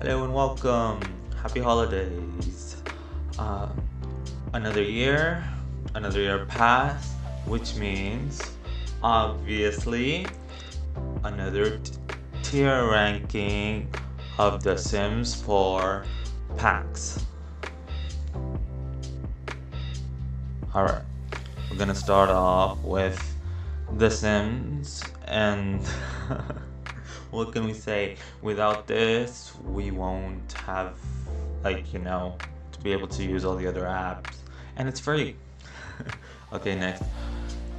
Hello and welcome. Happy holidays. Uh, another year passed, which means obviously another tier ranking of The Sims 4 packs. Alright, we're gonna start off with The Sims, and what can we say? Without this, we won't have, to be able to use all the other apps, and it's free. Okay, next.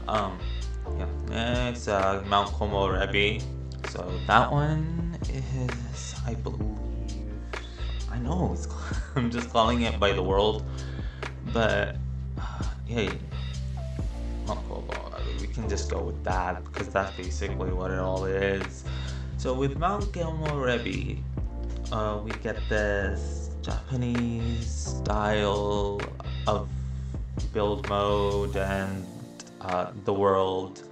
Um, next, Mount Como Rebi. So that one is, I believe, I know, I'm just calling it by the world, but hey, Mount Como, we can just go with that because that's basically what it all is. So with Mount Como Rebi, we get this Japanese style of build mode and the world.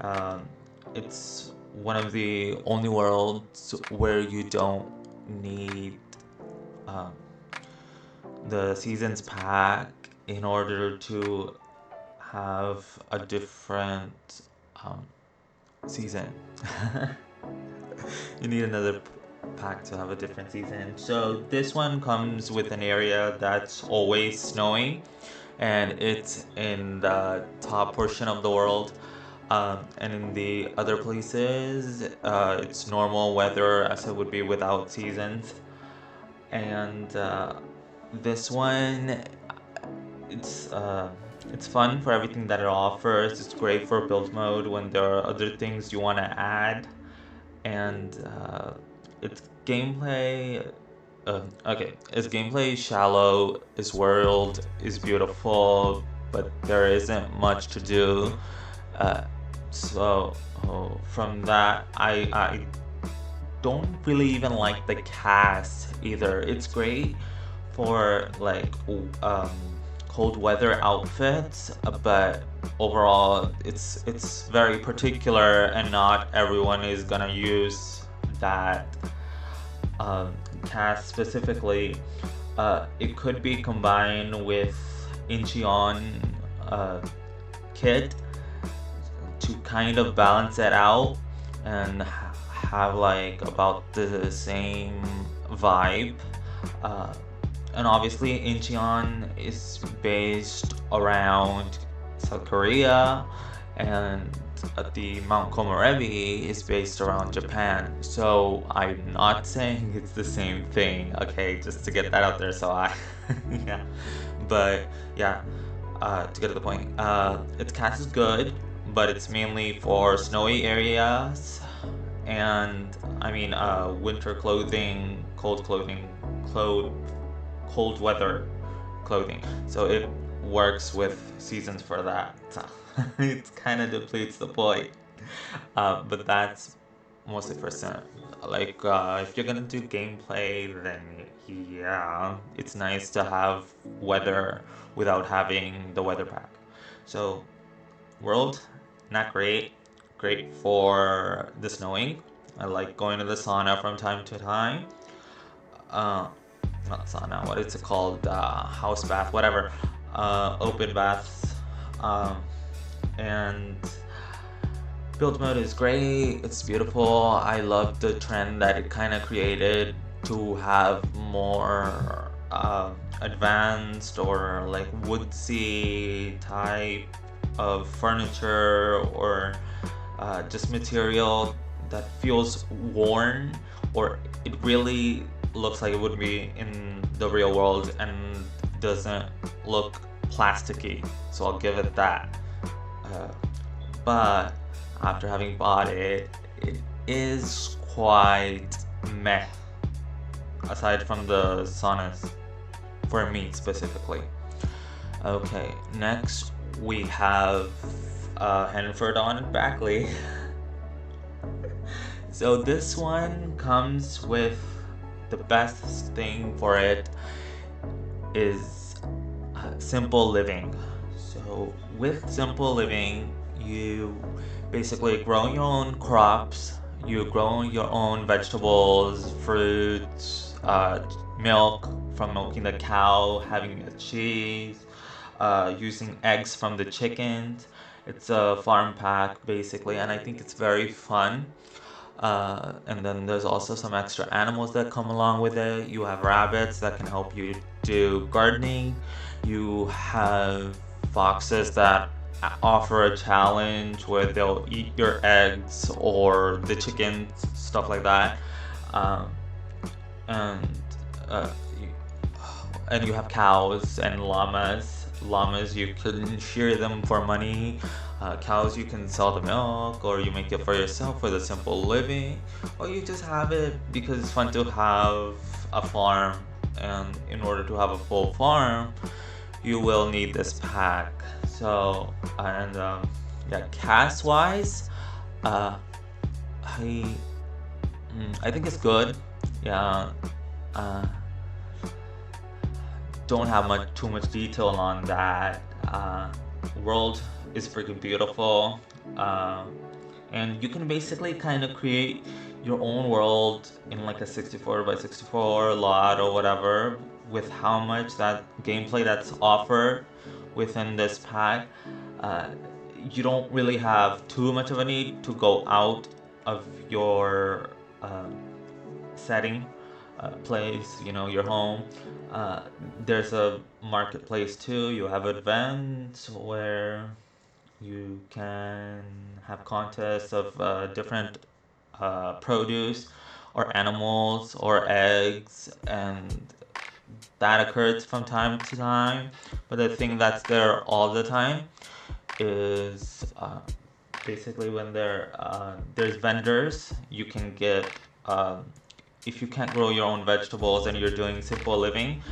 Um, it's one of the only worlds where you don't need um, the seasons pack in order to have a different um, season. You need another pack to have a different season. So this one comes with an area that's always snowing, and it's in the top portion of the world. And in the other places, it's normal weather as it would be without seasons. And this one, it's uh, it's fun for everything that it offers. It's great for build mode when there are other things you want to add, and its gameplay. Okay, its gameplay is shallow. Its world is beautiful, but there isn't much to do. Uh, from that, I don't really even like the cast either. It's great for cold weather outfits, but overall it's very particular, and not everyone is gonna use that um, cast specifically. It could be combined with Incheon uh, kit to kind of balance it out and have like about the same vibe. Uh, and obviously, Incheon is based around South Korea, and the Mount Komorebi is based around Japan. So I'm not saying it's the same thing, okay? Just to get that out there. So I, yeah, but yeah, to get to the point, its cast is good, but it's mainly for snowy areas, and I mean, winter clothing, cold clothing, clothes cold weather clothing. So it works with seasons for that. It kind of depletes the point. But that's mostly for some. If you're gonna do gameplay, then yeah, it's nice to have weather without having the weather pack. So, world, not great. Great for the snowing. I like going to the sauna from time to time. Uh, Not sauna, what is it called? House bath, whatever. Open baths. Um, and build mode is great. It's beautiful. I love the trend that it kind of created to have more advanced or like woodsy type of furniture, or just material that feels worn, or it really looks like it would be in the real world and doesn't look plasticky. So I'll give it that. Uh, but after having bought it, it is quite meh. Aside from the saunas, for me specifically. Okay, next we have Henford on Brackley. So this one comes with the best thing for it is simple living. So with simple living, you basically grow your own crops, you grow your own vegetables, fruits, milk from milking the cow, having the cheese, using eggs from the chickens. It's a farm pack basically, and I think it's very fun. And then there's also some extra animals that come along with it. You have rabbits that can help you do gardening. You have foxes that offer a challenge where they'll eat your eggs or the chickens, stuff like that. Um, and uh, you, and you have cows and llamas. Llamas, you can shear them for money. Cows, you can sell the milk, or you make it for yourself for the simple living, or you just have it because it's fun to have a farm. And in order to have a full farm, you will need this pack. So, and yeah, cast wise, uh, I I think it's good. Yeah. Uh, don't have too much detail on that. World is freaking beautiful, uh, and you can basically kind of create your own world in like a 64 by 64 lot or whatever with how much that gameplay that's offered within this pack. Uh, you don't really have too much of a need to go out of your setting, place, your home. Uh, there's a marketplace too. You have events where you can have contests of different produce or animals or eggs, and that occurs from time to time. But the thing that's there all the time is basically when there's vendors. You can get, if you can't grow your own vegetables and you're doing simple living,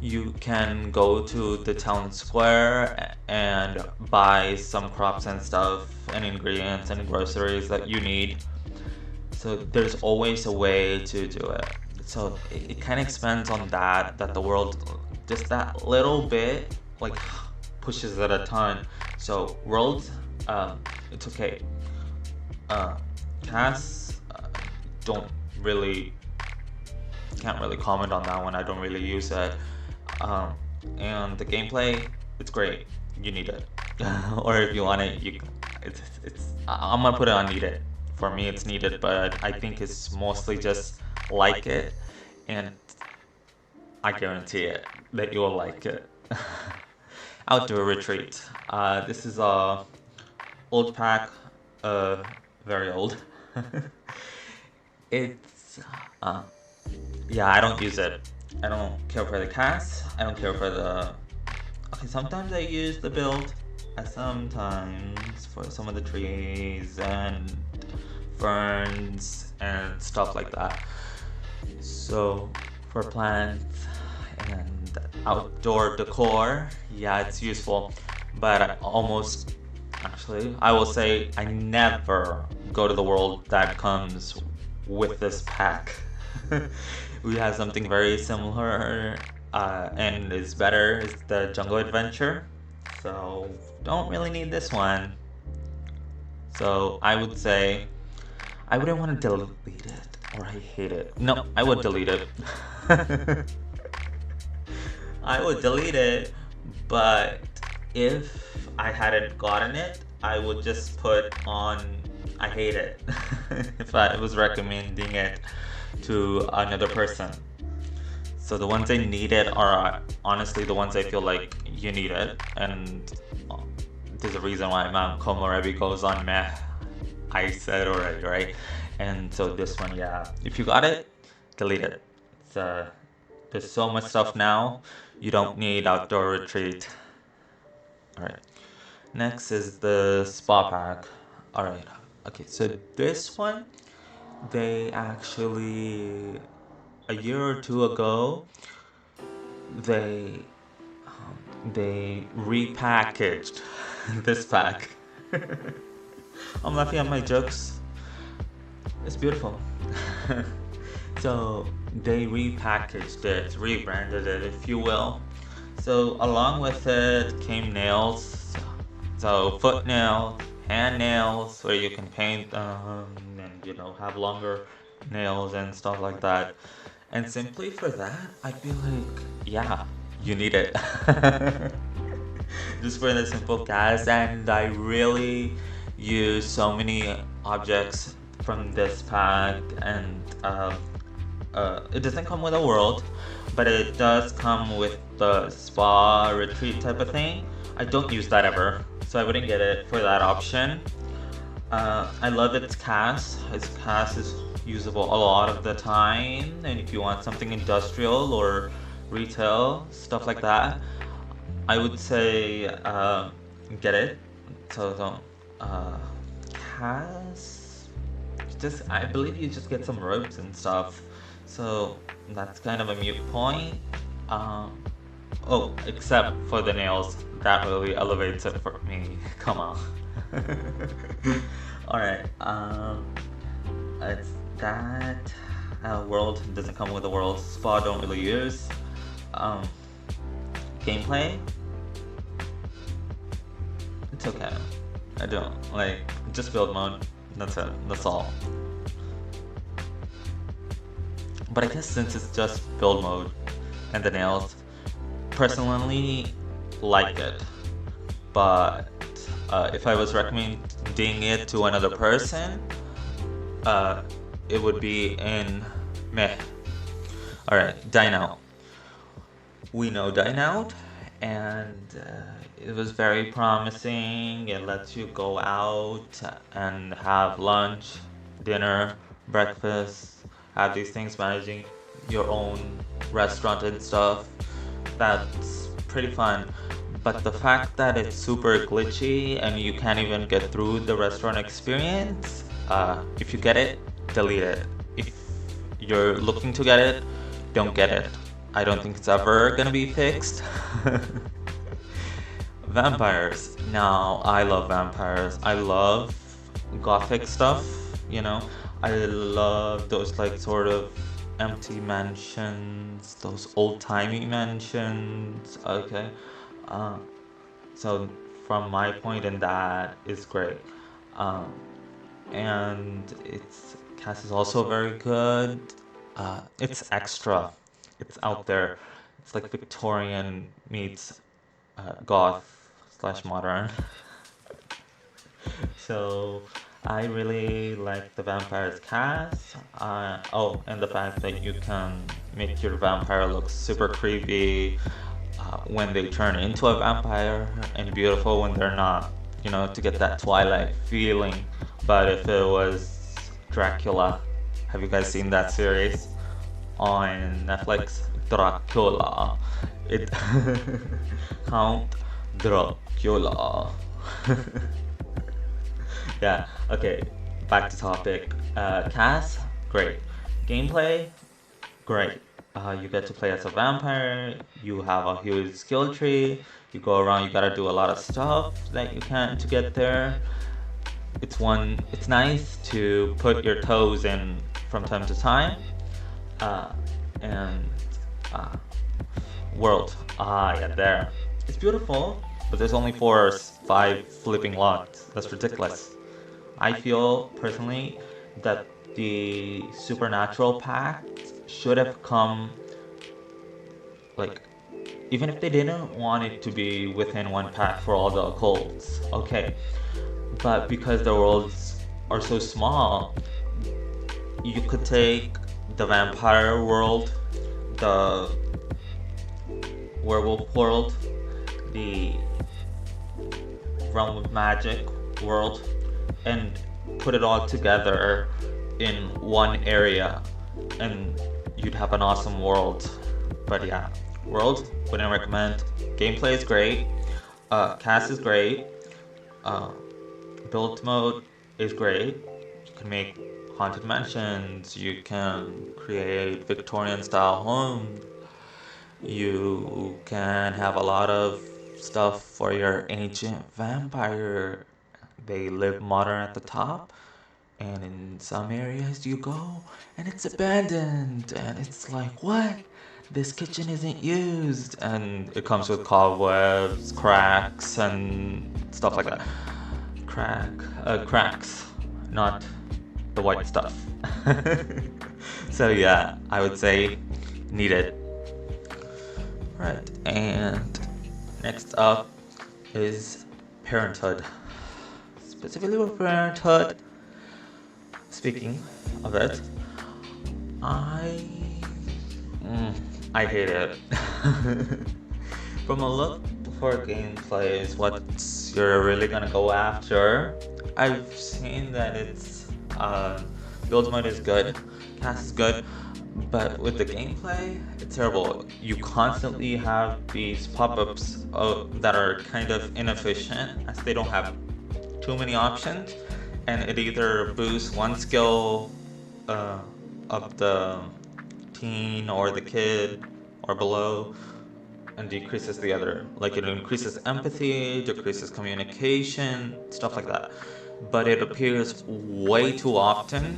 you can go to the town square and buy some crops and stuff and ingredients and groceries that you need. So there's always a way to do it. So it kind of expands on that the world, just that little bit, like pushes it a ton. So world, it's okay. Uh, Casts, don't really can't really comment on that one. I don't really use it. Um, and the gameplay, it's great. You need it, or if you want it, I'm gonna put it on needed. For me, it's needed, but I think it's mostly just like it, and I guarantee it that you will like it. Outdoor retreat. This is a old pack, uh, very old. It's uh, yeah, I don't use it. I don't care for the cast. I don't care for the. Okay, sometimes I use the build. Sometimes for some of the trees and ferns and stuff like that. So for plants and outdoor decor, yeah, it's useful. But I will say I never go to the world that comes with this pack. We have something very similar, and it's better. It's the Jungle Adventure. So don't really need this one. So I would say I wouldn't want to delete it or I hate it. No, I would delete it. I would delete it, but if I hadn't gotten it, I would just put on I hate it if I was recommending it to another person. So the ones I need it are honestly the ones I feel like you need it, and there's a reason why Mount Komorebi goes on meh. I said already, right? And so this one, yeah. If you got it, delete it. It's, there's so much stuff now. You don't need outdoor retreat. All right. Next is the spa pack. All right. Okay. So this one, they actually a year or two ago, they they repackaged this pack. I'm laughing at my jokes. It's beautiful. So they repackaged it, rebranded it, if you will. So along with it came nails. So foot nails, hand nails, where you can paint them and have longer nails and stuff like that. And simply for that, I feel like, yeah, you need it. Just for the simple cast, and I really use so many objects from this pack, and it doesn't come with a world, but it does come with the spa retreat type of thing. I don't use that ever, so I wouldn't get it for that option. I love its cast. Its cast is usable a lot of the time, and if you want something industrial or retail stuff like that, I would say get it. So don't cast. Just I believe you just get some ropes and stuff. So that's kind of a mute point. Um, oh, except for the nails. That really elevates it for me. Come on. Alright, it's that world doesn't come with a world. Spa don't really use. Um, gameplay, it's okay. I don't like just build mode. That's it. That's all. But I guess since it's just build mode and the nails, personally like it. But if I was recommending it to another person, uh, it would be in meh. Alright, Dine Out. We know Dine Out, and it was very promising. It lets you go out and have lunch, dinner, breakfast, have these things managing your own restaurant and stuff. That's pretty fun. But the fact that it's super glitchy and you can't even get through the restaurant experience, if you get it, delete it. If you're looking to get it, don't get it. I don't think it's ever gonna be fixed. Vampires. Now, I love vampires. I love gothic stuff, you know. I love those like sort of empty mansions, those old-timey mansions. Okay. Uh, so from my point in that is great. Um, and its cast is also very good. It's extra. It's out there. It's like Victorian meets goth slash modern. So I really like the vampires cast. Oh, and the fact that you can make your vampire look super creepy when they turn into a vampire, and beautiful when they're not. You know, to get that Twilight feeling. But if it was Dracula, have you guys seen that series on Netflix? Dracula. It Count Dracula. Yeah, okay, back to topic. Cast, great. Gameplay, great. You get to play as a vampire, you have a huge skill tree, you go around, you gotta do a lot of stuff that you can to get there. It's nice to put your toes in from time to time. Uh, and uh, world, yeah, there. It's beautiful, but there's only 4 or 5 flipping lots. That's ridiculous. I feel personally that the supernatural pact should have come like even if they didn't want it to be within one pack for all the occults, okay. But because the worlds are so small, you could take the vampire world, the werewolf world, the realm of magic world, and put it all together in one area, and you'd have an awesome world. But yeah, world wouldn't recommend. Gameplay is great. Cast is great. Uh, build mode is great. You can make haunted mansions. You can create Victorian style homes. You can have a lot of stuff for your ancient vampire. They live modern at the top, and in some areas you go and it's abandoned, and it's like, what? This kitchen isn't used, and it comes with cobwebs, cracks, and stuff like that. Cracks, not the white stuff. So yeah, I would say needed. Right, and next up is parenthood. Specifically with parenthood, speaking of it, I mm, I hate it. From a look for gameplay is what you're really gonna go after. I've seen that it's build mode is good, cast is good, but with the gameplay, it's terrible. You constantly have these pop-ups that are kind of inefficient as they don't have too many options, and it either boosts one skill uh, of the teen or the kid or below and decreases the other. Like it increases empathy, decreases communication, stuff like that. But it appears way too often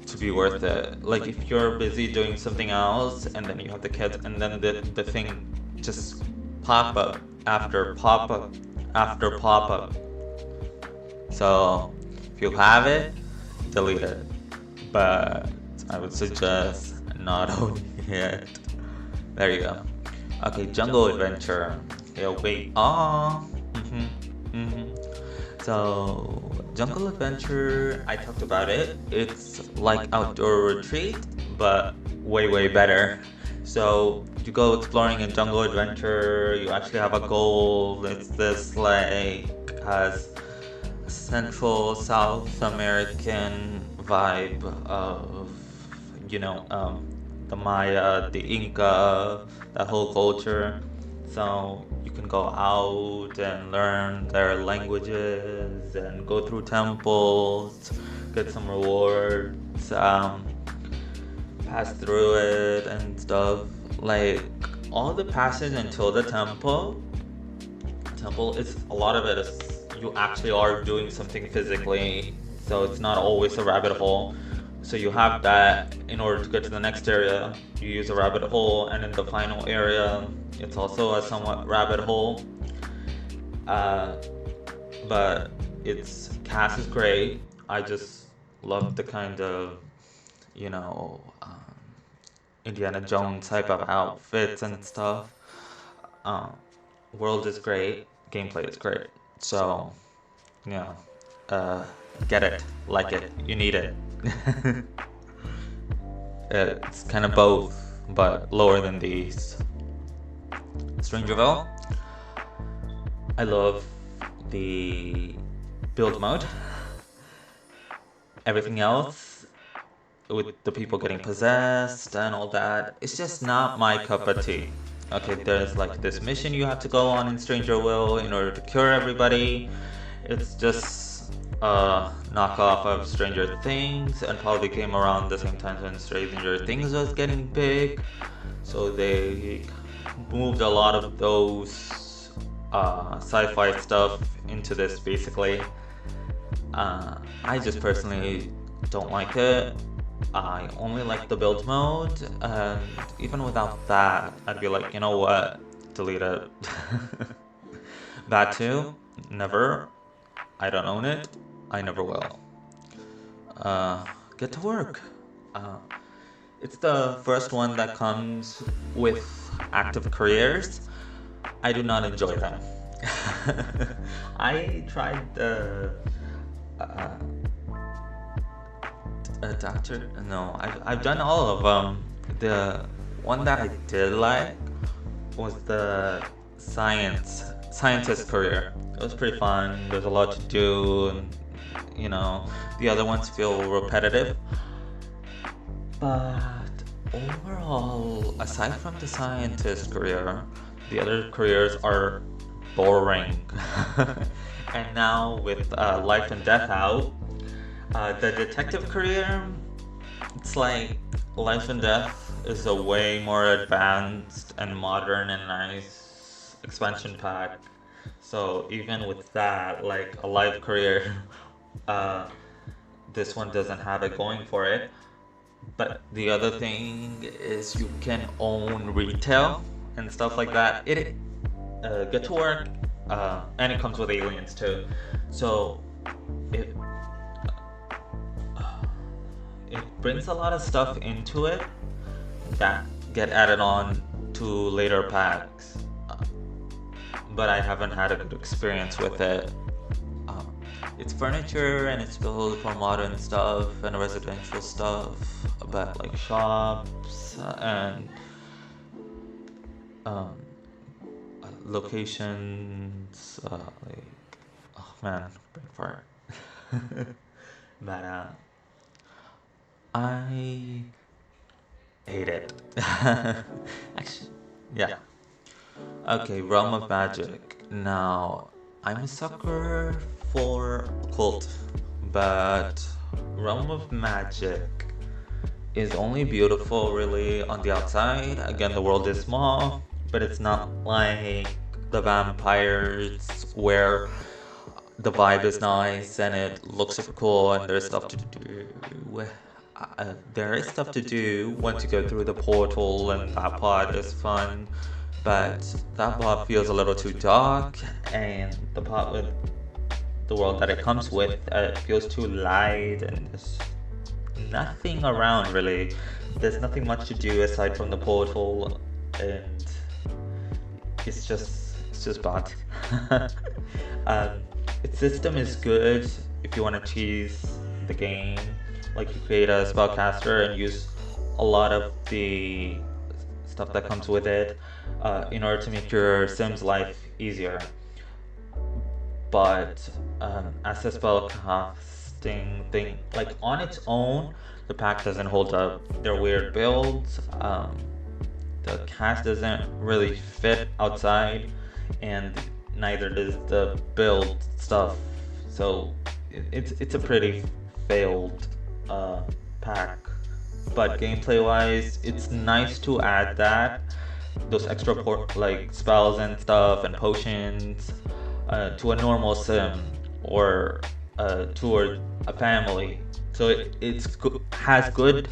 to be worth it. Like if you're busy doing something else and then you have the kids and then the thing just pop up after pop up after pop up. So if you have it, delete it. But I would suggest not owning it. There you go. Okay, Jungle Adventure. Here we are. So, Jungle Adventure, I talked about it. It's like outdoor retreat, but way, way better. So, you go exploring in Jungle Adventure, you actually have a goal. It's this like has Central South American vibe of, you know, the Maya, the Inca, that whole culture. So you can go out and learn their languages and go through temples, get some rewards, pass through it and stuff. Like all the passage until the temple is a lot of it is you actually are doing something physically, so it's not always a rabbit hole. So you have that in order to get to the next area, you use a rabbit hole, and in the final area, it's also a somewhat rabbit hole. Uh, but its cast is great. I just love the kind of, you know, Indiana Jones type of outfits and stuff. Uh, World is great, gameplay is great. So, yeah, uh, get it, like it, you need it. It's kind of both, but lower than these. Strangerville, I love the build mode. Everything else, with the people getting possessed and all that, it's just not my cup of tea. Okay, there's like this mission you have to go on in Strangerville in order to cure everybody. It's just a knockoff of Stranger Things, and probably came around the same time when Stranger Things was getting big. So they moved a lot of those sci-fi stuff into this basically. I just personally don't like it. I only like the build mode, and even without that, I'd be like, you know what, delete it. Batu, never. I don't own it. I never will. Get to work. Uh, it's the first one that comes with active careers. I do not enjoy them. I tried the doctor. No, I've done all of them. The one that I did like was the scientist career. It was pretty fun. There's a lot to do, and you know, the other ones feel repetitive. But overall, aside from the scientist career, the other careers are boring. And now with Life and Death out, the detective career, it's like Life and Death is a way more advanced and modern and nice expansion pack. So even with that, like a live career, uh, this one doesn't have it going for it. But the other thing is you can own retail and stuff like that. It get to work, and it comes with aliens too. So it it brings a lot of stuff into it that get added on to later packs, but I haven't had a good experience with it. It's furniture and it's built for modern stuff and residential stuff, but like shops and um, locations, like, oh man, brain fart. But I hate it. Actually, yeah. Okay, Realm of Magic. Now, I'm a sucker for occult, but Realm of Magic is only beautiful really on the outside. Again, the world is small, but it's not like the vampires where the vibe is nice and it looks super cool and there's stuff to do. There is stuff to do once you go through the portal, and that part is fun, but that part feels a little too dark, and the part with the world that it comes with feels too light, and there's nothing around really. There's nothing much to do aside from the portal, and it's just bad. Its system is good if you want to cheese the game, like you create a spellcaster and use a lot of the stuff that comes with it in order to make your Sims life easier. But as a spellcasting thing, like on its own, the pack doesn't hold up. They're weird builds. The cast doesn't really fit outside, and neither does the build stuff. So it's a pretty failed pack. But gameplay wise, it's nice to add those extra like spells and stuff and potions to a normal sim or to a family. So has good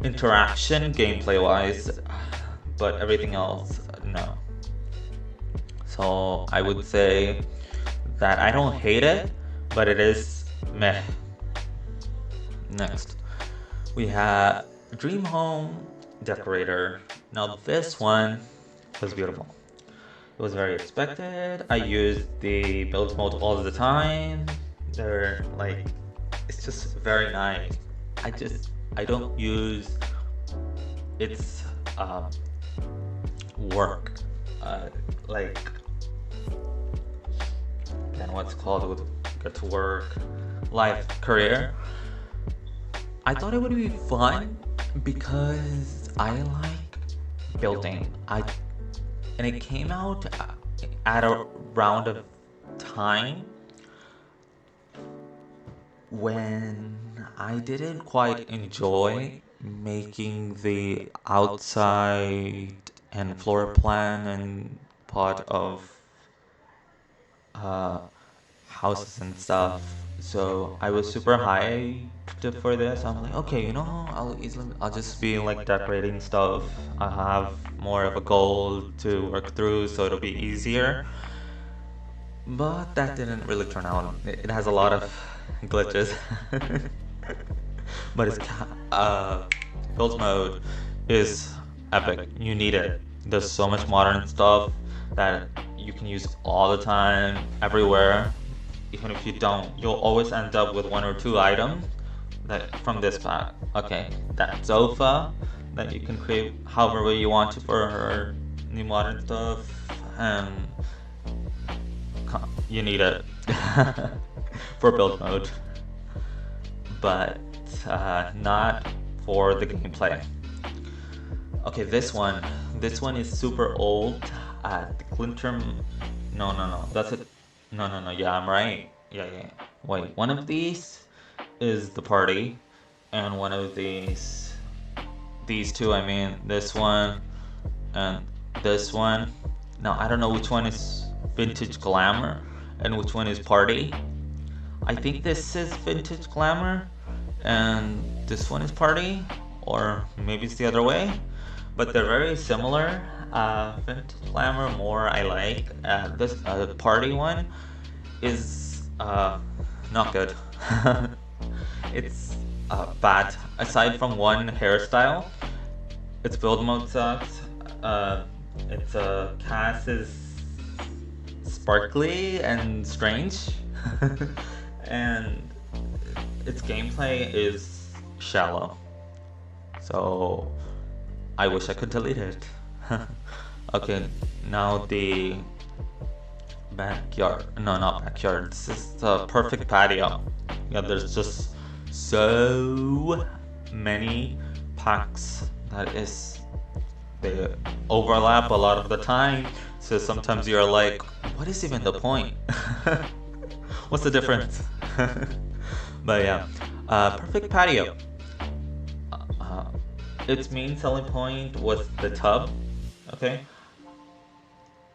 interaction gameplay wise, but everything else no. So I would say that I don't hate it, but it is meh. Next, we have Dream Home Decorator. Now this one was beautiful. It was very expected. I used the build mode all the time. They're like, it's just very nice. I don't use its work, like, and what's called with get to work, life, career. I thought it would be fun because I like building. And it came out at a round of time when I didn't quite enjoy making the outside and floor plan and part of houses and stuff. So I was super hyped for this. I'm like, okay, I'll just be like decorating stuff. I have more of a goal to work through, so it'll be easier. But that didn't really turn out. It has a lot of glitches. But build mode is epic. You need it. There's so much modern stuff that you can use all the time, everywhere. Even if you don't, you'll always end up with 1 or 2 items that from this pack. Okay, that sofa that you can create however way you want to for her new modern stuff, and you need it for build mode, but not for the gameplay. Okay, this one is super old. The Clinton, no, that's it. No, yeah, I'm right. Yeah. Wait, one of these is the party, and one of these two, I mean, this one and this one. Now, I don't know which one is Vintage Glamour and which one is Party. I think this is Vintage Glamour and this one is Party, or maybe it's the other way, but they're very similar. Vintage Glamour more I like. This Party one is not good. It's bad. Aside from one hairstyle, its build mode sucks. Its cast is sparkly and strange, and its gameplay is shallow. So I wish I could delete it. Okay, now the backyard. No, not backyard. This is the perfect patio. Yeah, there's just so many packs that is they overlap a lot of the time. So sometimes you're like, what is even the point? What's the difference? But yeah, perfect patio. Uh, its main selling point was the tub, okay?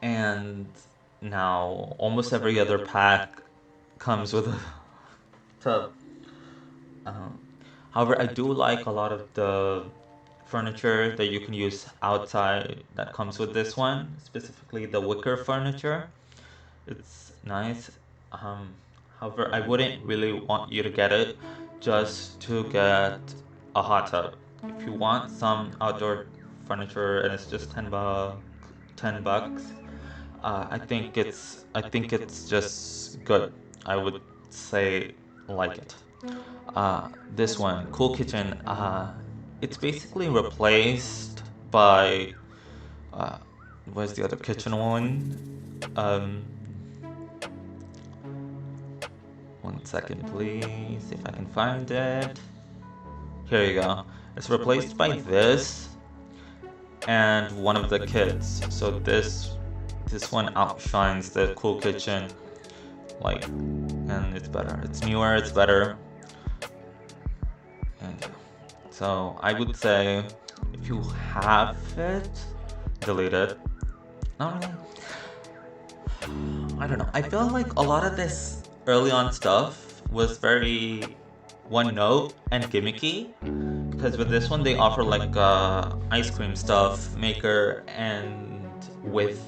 And now almost every other pack comes with a tub. Um, However, I do like a lot of the furniture that you can use outside that comes with this one, specifically the wicker furniture. It's nice. Um, However, I wouldn't really want you to get it just to get a hot tub. If you want some outdoor furniture and it's just 10 bucks, I think it's just good. I would say like it. This one, Cool Kitchen, it's basically replaced by uh, where's the other kitchen one? Um, One second, please, if I can find it. Here you go. It's replaced by this and one of the kids. So this one outshines the Cool Kitchen, like, and it's better. It's newer. It's better. And so I would say if you have it, delete it. Not really. I don't know. I feel like a lot of this early on stuff was very one note and gimmicky. Because with this one, they offer like ice cream stuff maker, and with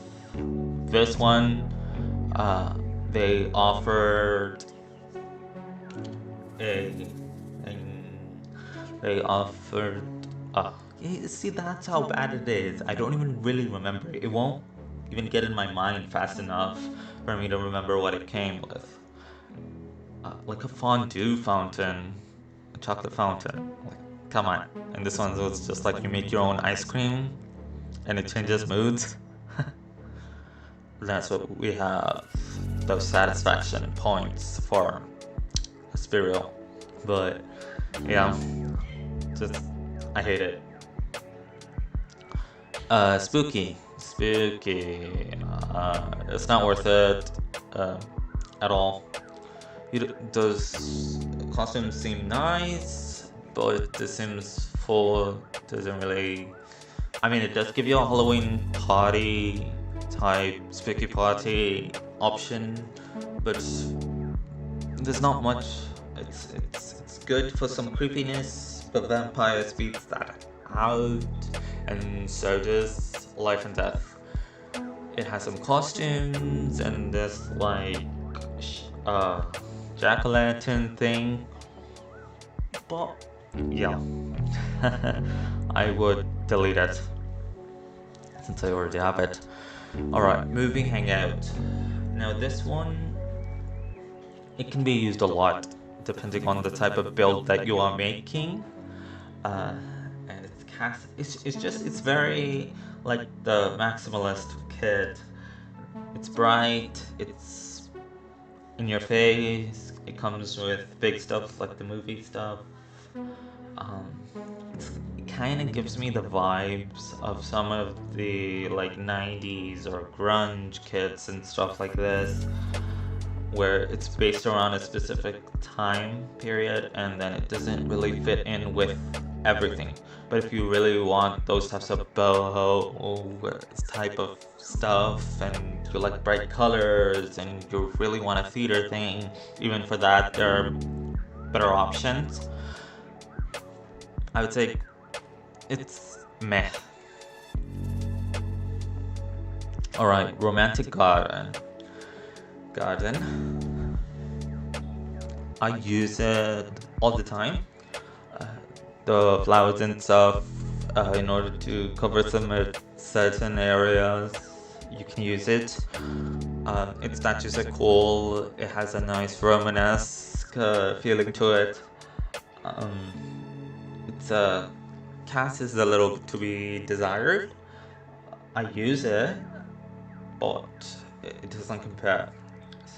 this one, they offered a, a they offered. See, that's how bad it is. I don't even really remember. It won't even get in my mind fast enough for me to remember what it came with. Like a fondue fountain, a chocolate fountain. Like, come on. And this one was just like you make your own ice cream and it changes moods. That's what we have. Those satisfaction points for. Let's be real. But yeah, just I hate it. Spooky. Spooky. It's not worth it at all. Those costumes seem nice, but the Sims 4 doesn't really. I mean, it does give you a Halloween party type spooky party option, but there's not much. It's good for some creepiness, but Vampires beats that out, and so does Life and Death. It has some costumes, and there's like jack-o'-lantern thing, but yeah, I would delete it since I already have it. Alright, moving hangout. Now this one, it can be used a lot depending on the type of build that you are making. And it's very like the maximalist kit. It's bright, it's in your face, it comes with big stuff like the movie stuff. It kind of gives me the vibes of some of the like 90s or grunge kits and stuff like this, where it's based around a specific time period and then it doesn't really fit in with everything. But if you really want those types of boho type of stuff and you like bright colors and you really want a theater thing, even for that there are better options. I would say it's meh. Alright, romantic garden. I use it all the time. the flowers and stuff in order to cover some certain areas. You can use it. Its statues are cool. It has a nice Romanesque feeling to it. Um, it's a cast is a little to be desired. I use it, but it doesn't compare.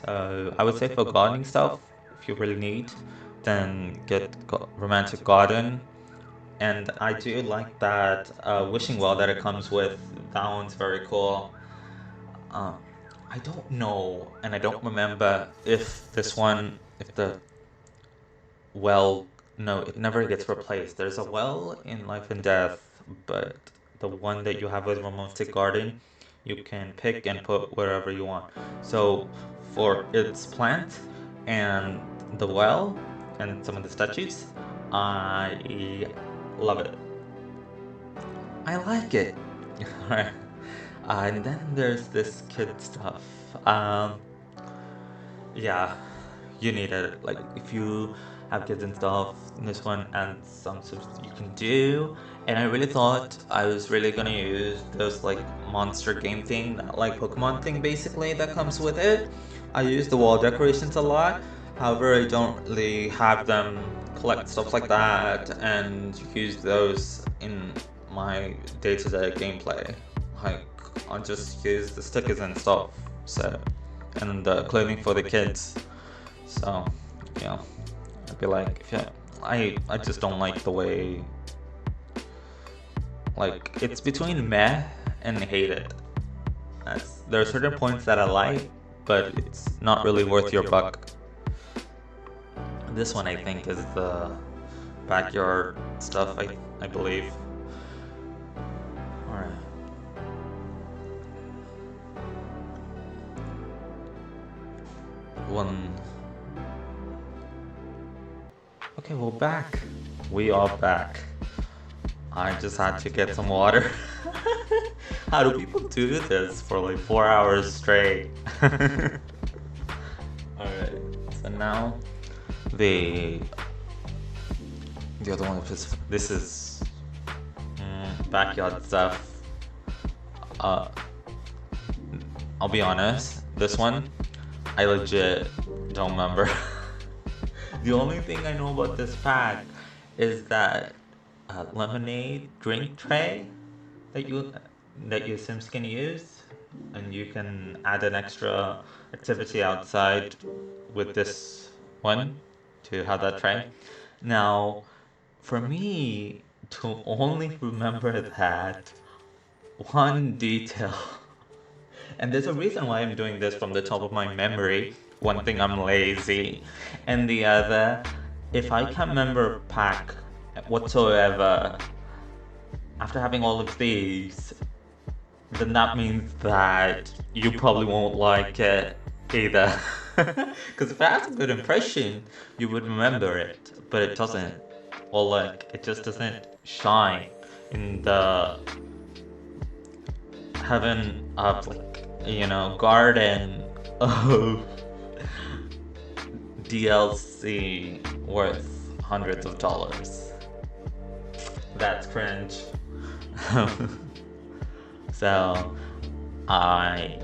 So I would say for gardening stuff, if you really need, then get Romantic Garden. And I do like that wishing well that it comes with. That one's very cool. Uh, I don't know, and I don't remember if this one, if the well, no, it never gets replaced. There's a well in Life and Death, but the one that you have with Romantic Garden, you can pick and put wherever you want. So for its plant and the well and some of the statues, I love it. I like it. Alright. And then there's this kid stuff. Um, yeah, you need it. Like if you have kids and stuff, this one and some stuff you can do. And I really thought I was really gonna use those like monster game thing, that, like Pokemon thing basically that comes with it. I use the wall decorations a lot. However, I don't really have them collect stuff like that and use those in my day-to-day gameplay. Like I just use the stickers and stuff. So and the clothing for the kids. So, yeah, I'd be like, yeah, I just don't like the way, like, it's between meh and hate it. There are certain points that I like, but it's not really worth your buck. This one I think is the backyard stuff, I believe. Alright. Okay, we're back. We are back. I just had to get some water. How do people do this for like 4 hours straight? Alright, so now the other one is this is backyard stuff. I'll be honest, this one I legit don't remember. The only thing I know about this pack is that lemonade drink tray that your Sims can use, and you can add an extra activity outside with this one to have that tray. Now, for me to only remember that one detail, and there's a reason why I'm doing this from the top of my memory. One thing, I'm lazy, and the other, if I can't remember a pack whatsoever after having all of these, then that means that you probably won't like it either. Because if it has a good impression, you would remember it, but it doesn't. Or like, it just doesn't shine in the heaven of, like, garden of DLC worth hundreds of dollars. That's cringe. So I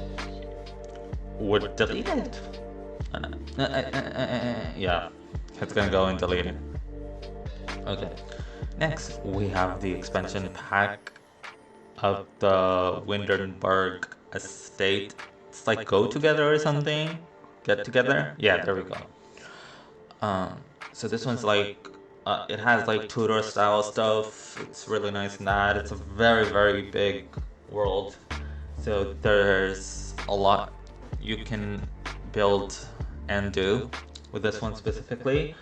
would delete it. Yeah, it's gonna go and delete it. Okay. Next, we have the expansion pack of the Windenburg Estate. It's like Go Together or something. Get Together? Yeah, there we go. So this one's like, it has like Tudor style stuff. It's really nice in that. It's a very, very big world. So there's a lot you can build and do with this one specifically.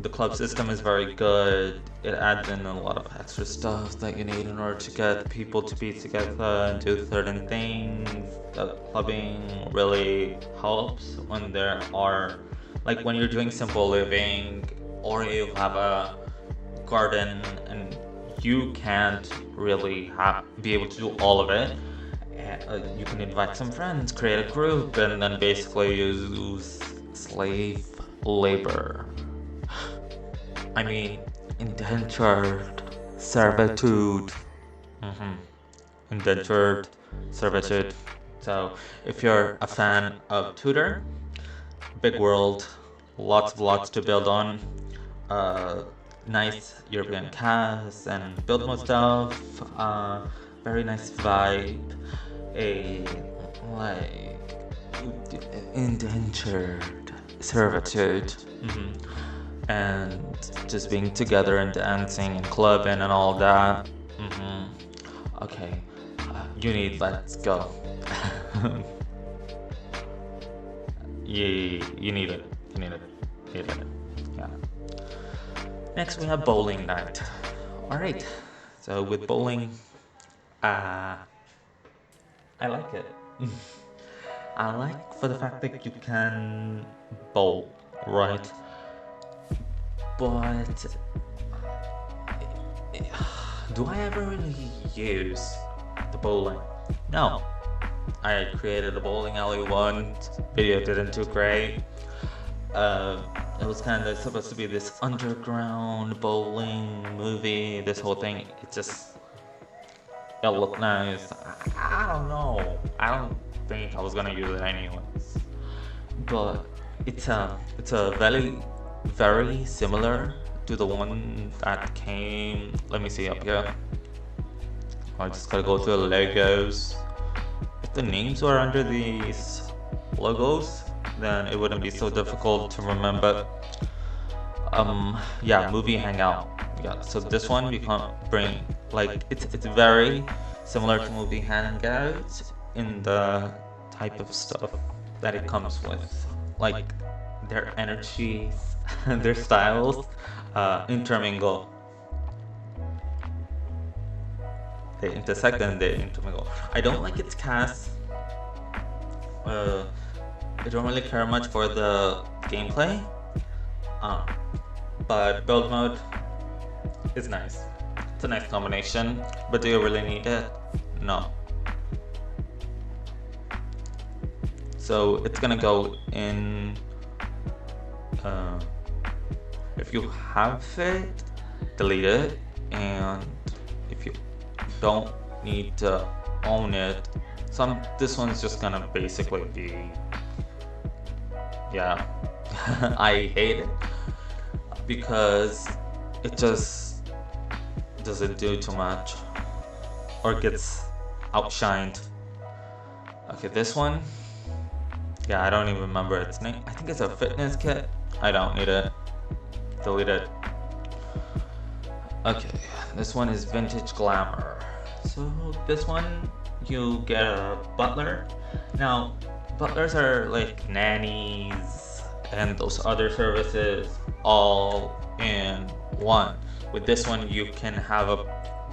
The club system is very good. It adds in a lot of extra stuff that you need in order to get people to be together and do certain things. The clubbing really helps when there are, like when you're doing simple living or you have a garden and you can't really be able to do all of it. You can invite some friends, create a group, and then basically use slave labor. I mean, Indentured servitude. hmm Indentured servitude. So, if you're a fan of Tudor, big world, lots to build on. Uh, Nice European cast and build more stuff. Very nice vibe. A like indentured servitude. And just being together and dancing and clubbing and all that. Okay, you need let's go. You need it. You need it. You need it. Yeah. Next we have bowling night. All right. So with bowling, I like it. I like for the fact that you can bowl, right? But do I ever really use the bowling? No. I created a bowling alley once. Video didn't do great. It was kind of supposed to be this underground bowling movie. This whole thing, it looked nice. I don't know. I don't think I was gonna use it anyways. But it's a very similar to the one that came. Let me see up here. I just gotta go through the Legos. If the names were under these logos, then it wouldn't be so difficult to remember. Yeah, movie hangout. Yeah, so this one we can't bring like it's very similar to movie hangout in the type of stuff that it comes with, like their energies, their styles intermingle. They intersect and they intermingle. I don't like its cast. I don't really care much for the gameplay, but build mode is nice. It's a nice combination, but do you really need it? No. So it's gonna go in. If you have it, delete it, and if you don't need to own it, this one's just gonna basically be, yeah. I hate it because it just doesn't do too much or gets outshined. Okay, this one, yeah, I don't even remember its name. I think it's a fitness kit. I don't need it. Delete it. Okay, this one is vintage glamour. So this one, you get a butler. Now, butlers are like nannies and those other services all in one. With this one, you can have a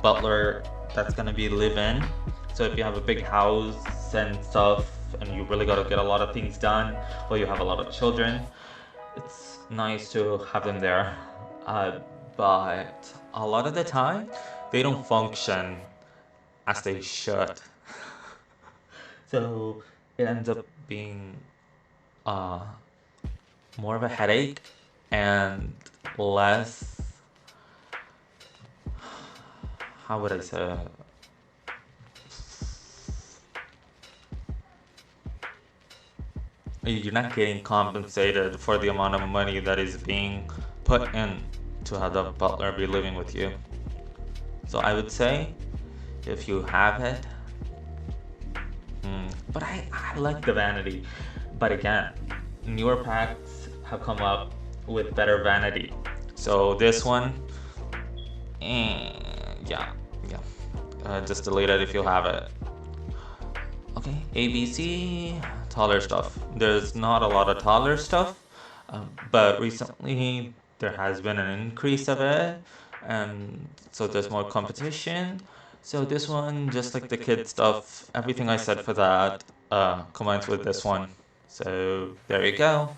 butler that's gonna be live-in. So if you have a big house and stuff, and you really gotta get a lot of things done, or you have a lot of children, it's nice to have them there. But a lot of the time, they don't function as they should. So it ends up being more of a headache and less, how would I say it? You're not getting compensated for the amount of money that is being put in to have the butler be living with you. So I would say if you have it, but I like the vanity. But again, newer packs have come up with better vanity. So this one, yeah. Just delete it if you have it. Okay, ABC, taller stuff. There's not a lot of taller stuff, but recently there has been an increase of it, and so there's more competition. So this one, just like the kid stuff, everything I said for that combines with this one. So there you go.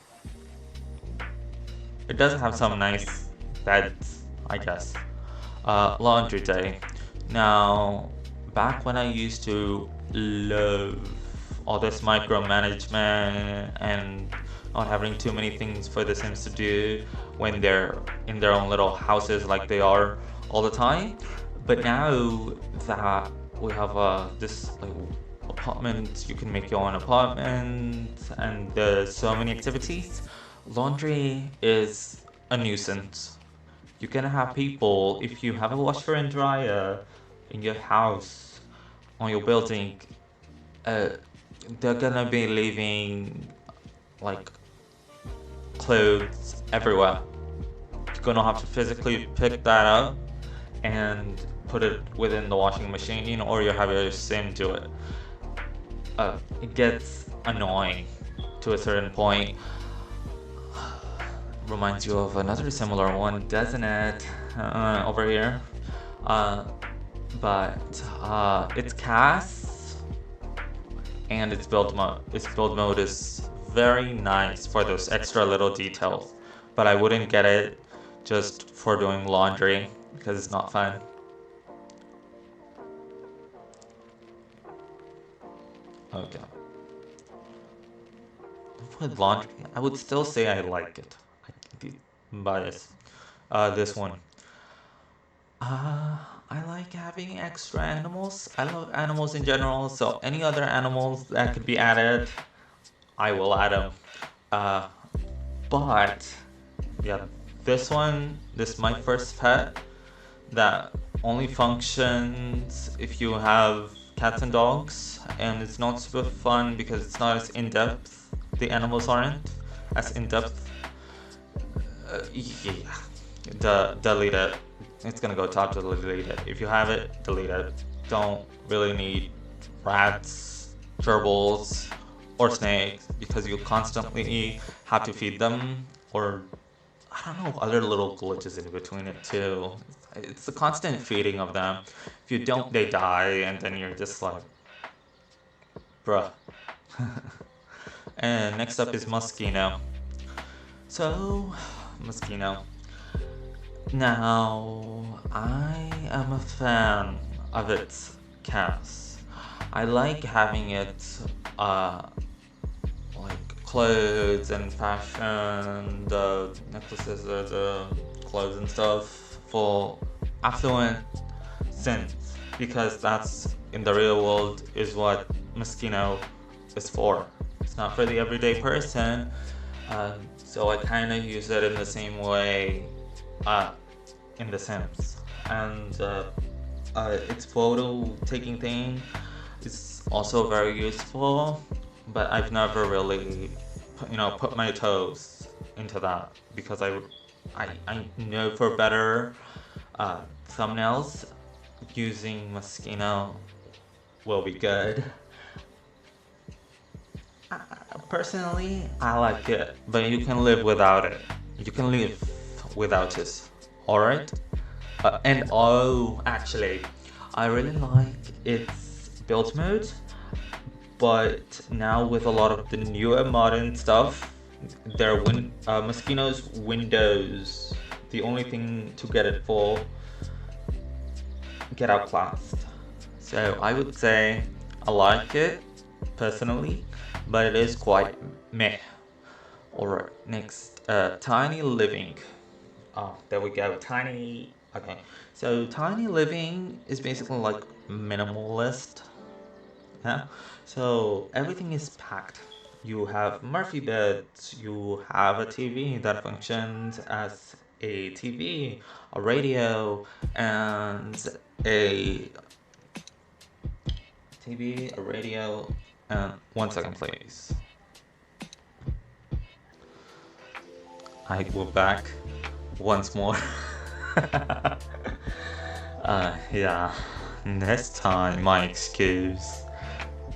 It does have some nice beds, I guess. Laundry day. Now, back when I used to love all this micromanagement and not having too many things for the Sims to do, when they're in their own little houses like they are all the time. But now that we have this like apartment, you can make your own apartment, and there's so many activities. Laundry is a nuisance. You can have people, if you have a washer and dryer in your house, on your building, uh, they're gonna be leaving like clothes everywhere. You're gonna have to physically pick that up and put it within the washing machine, or you have your sim do it. It gets annoying to a certain point. Reminds you of another similar one, doesn't it? Over here. Uh, but it's CAS and its build mode is very nice for those extra little details. But I wouldn't get it just for doing laundry because it's not fun. Okay. With laundry, I would still say I like it. I can be biased. This one. I like having extra animals. I love animals in general, so any other animals that could be added, I will add them. Uh, but yeah, this my first pet that only functions if you have cats and dogs, and it's not super fun because it's not as in depth. The animals aren't as in depth. Yeah, delete it. It's gonna go top to delete it. If you have it, delete it. Don't really need rats, gerbils, or snakes because you constantly have to feed them, or I don't know, other little glitches in between it too. It's the constant feeding of them. If you don't, they die, and then you're just like, bruh. And next up is Moschino. So, Moschino. Now, I am a fan of its cast. I like having it, uh, like clothes and fashion, the necklaces, the clothes and stuff for affluent synths, because that's in the real world is what Moschino is for. It's not for the everyday person. So I kind of use it in the same way uh, in The Sims. And its photo taking thing is also very useful, but I've never really, put my toes into that because I know for better thumbnails using Moschino will be good. Uh, Personally, I like it, but you can live without it. You can live without it. Alright? And oh, actually, I really like its build mode, but now with a lot of the newer modern stuff, Moschino's Windows, the only thing to get it for, get outclassed. So I would say I like it personally, but it is quite meh. Alright, next, Tiny Living. Oh, there we go. Tiny. Okay. So Tiny Living is basically like minimalist. Yeah. So everything is packed. You have Murphy beds, you have a TV that functions as a TV, a radio, and a TV, a radio, and 1 second, please. I go back once more. Yeah, this time my excuse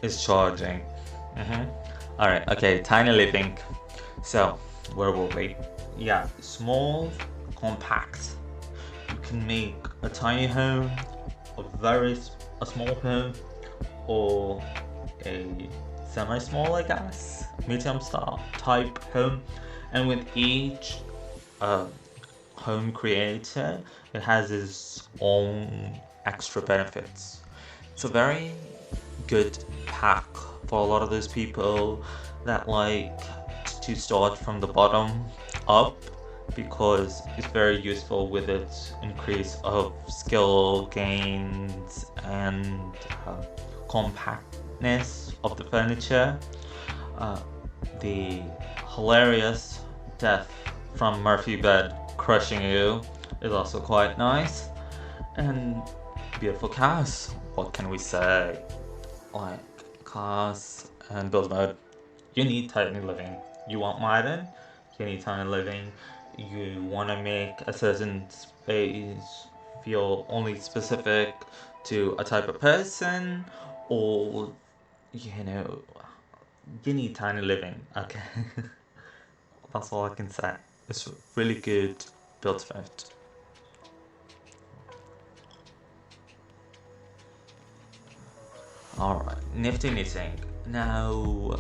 is charging. Alright, okay, Tiny Living. So, where were we? Yeah, small, compact. You can make a tiny home, a small home, or a semi-small, I guess, medium style type home. And with each home creator, it has its own extra benefits. It's a very good pack for a lot of those people that like to start from the bottom up because it's very useful with its increase of skill gains and uh, compactness of the furniture. Uh, the hilarious death from Murphy Bed crushing you is also quite nice. And beautiful cars. What can we say? Like cars and build mode. You need tiny living. You want modern? You need tiny living. You want to make a certain space feel only specific to a type of person, or you know, you need tiny living. Okay, that's all I can say. It's really good build mode. Alright, nifty knitting. Now,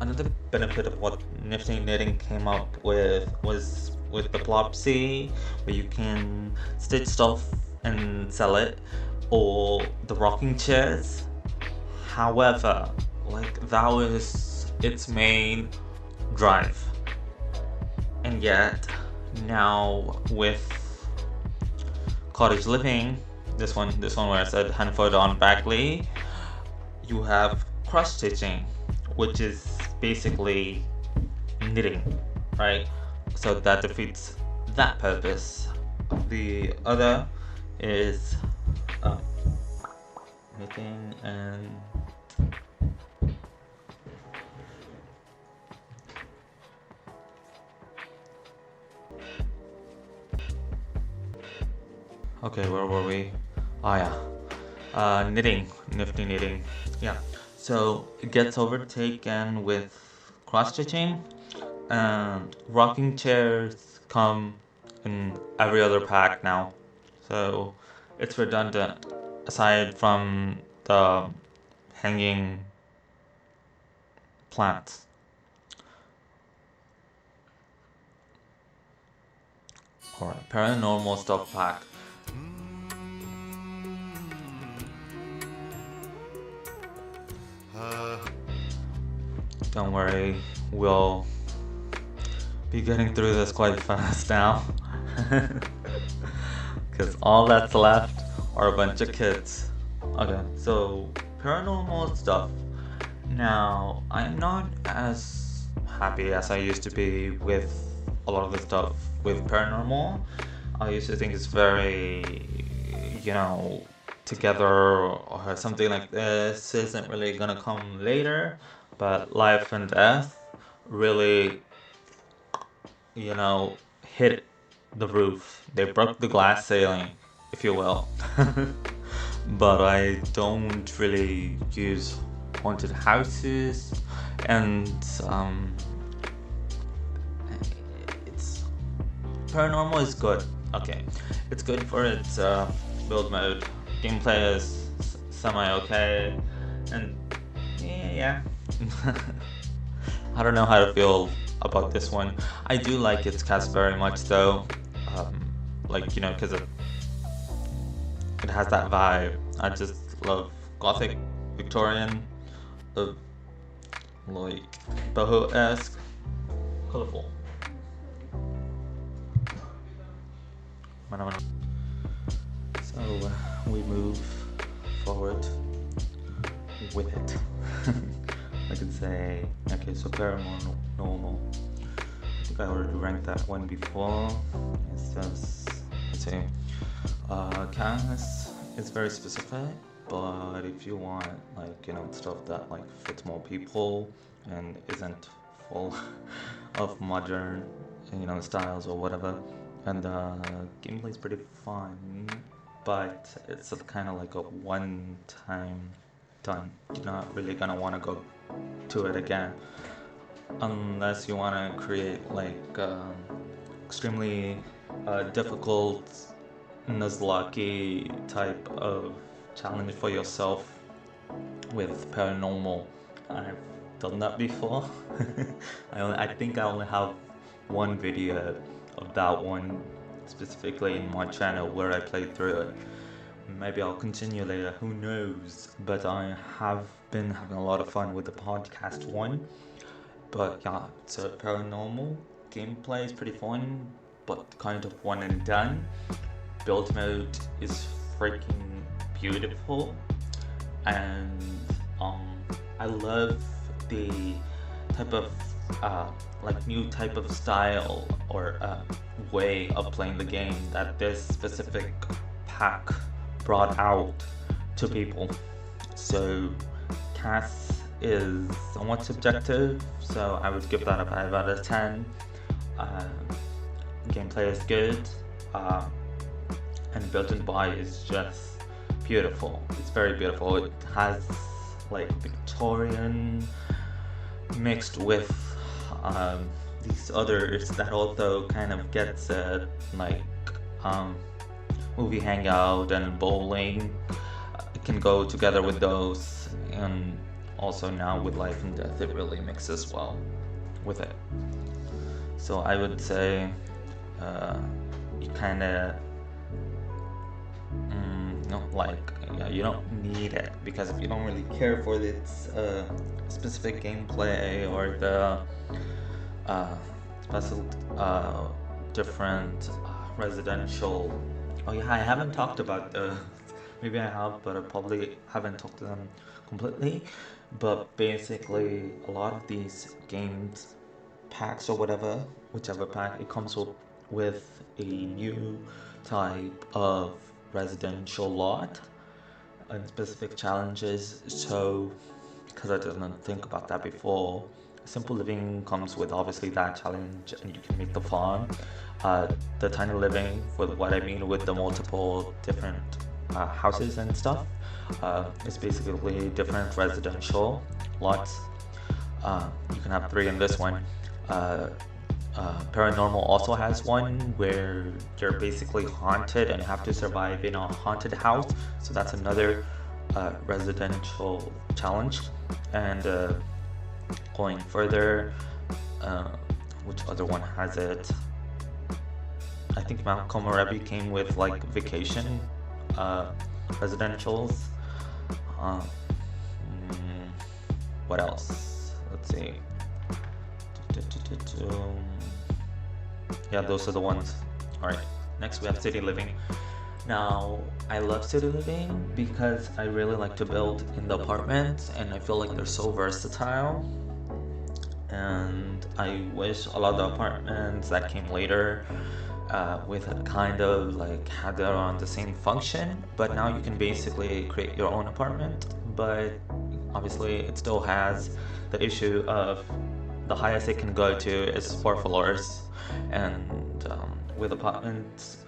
another benefit of what nifty knitting came up with was with the Plopsy, where you can stitch stuff and sell it, or the rocking chairs. However, like that was its main drive, and yet now with cottage living, this one where I said Hanford on Bagley, you have cross stitching, which is basically knitting, right? So that defeats that purpose. The other is um, knitting and okay, where were we? Oh yeah, knitting, nifty knitting. Yeah, so it gets overtaken with cross stitching, and rocking chairs come in every other pack now. So it's redundant aside from the hanging plants. Alright, paranormal stuff pack. Don't worry, we'll be getting through this quite fast now. Because all that's left are a bunch of kids. Okay, so paranormal stuff. Now, I'm not as happy as I used to be with a lot of the stuff with paranormal. I used to think it's very, you know, together or something like this isn't really gonna come later, but life and death really, you know, hit the roof. They broke the glass ceiling, if you will. But I don't really use haunted houses, and it's paranormal is good. Okay, it's good for its build mode. Gameplay is semi okay, and yeah. I don't know how to feel about this one. I do like its cast very much though. Um, like you know, because it has that vibe. I just love gothic, Victorian, like boho-esque, colorful. So we move forward with it. I could say, okay, so paranormal. I think I already ranked that one before. It's just, let's see. Cast is very specific, but if you want, like, you know, stuff that like fits more people and isn't full of modern, you know, styles or whatever, and gameplay is pretty fun, but it's kind of like a one-time done. You're not really gonna want to go to it again unless you want to create like extremely difficult Nuzlocke type of challenge for yourself with paranormal. I've done that before. I think I only have one video of that one specifically in my channel where I played through it. Maybe I'll continue later, who knows? But I have been having a lot of fun with the podcast one. But yeah, so paranormal gameplay is pretty fun, but kind of one and done. Build mode is freaking beautiful, and I love the type of like new type of style or way of playing the game that this specific pack brought out to people. So CAS is somewhat subjective, so I would give that a 5 out of 10. Uh, Gameplay is good, and Build and Buy is just beautiful. It's very beautiful. It has like Victorian mixed with these others that also kind of gets like movie hangout and bowling. It can go together with those, and also now with Life and Death it really mixes well with it. So I would say you kind of you don't need it, because if you don't really care for its specific gameplay or the special different residential. Oh yeah, I haven't talked about the. Maybe I have, but I probably haven't talked to them completely. But basically, a lot of these games packs or whatever, whichever pack, it comes with a new type of residential lot and specific challenges. So, because I didn't think about that before, Simple Living comes with obviously that challenge, and you can make the farm. The Tiny Living, with what I mean with the multiple different houses and stuff, is basically different residential lots. You can have 3 in this one. Paranormal also has one where you're basically haunted and have to survive in a haunted house. So that's another residential challenge. And going further, which other one has it? I think Mount Komorebi came with like vacation residentials. What else? Let's see. Yeah, those are the ones. Alright, next we have City Living. Now, I love City Living because I really like to build in the apartments, and I feel like they're so versatile. And I wish a lot of the apartments that came later with a kind of like had their on the same function, but now you can basically create your own apartment. But obviously, it still has the issue of the highest it can go to is 4 floors, and with apartments,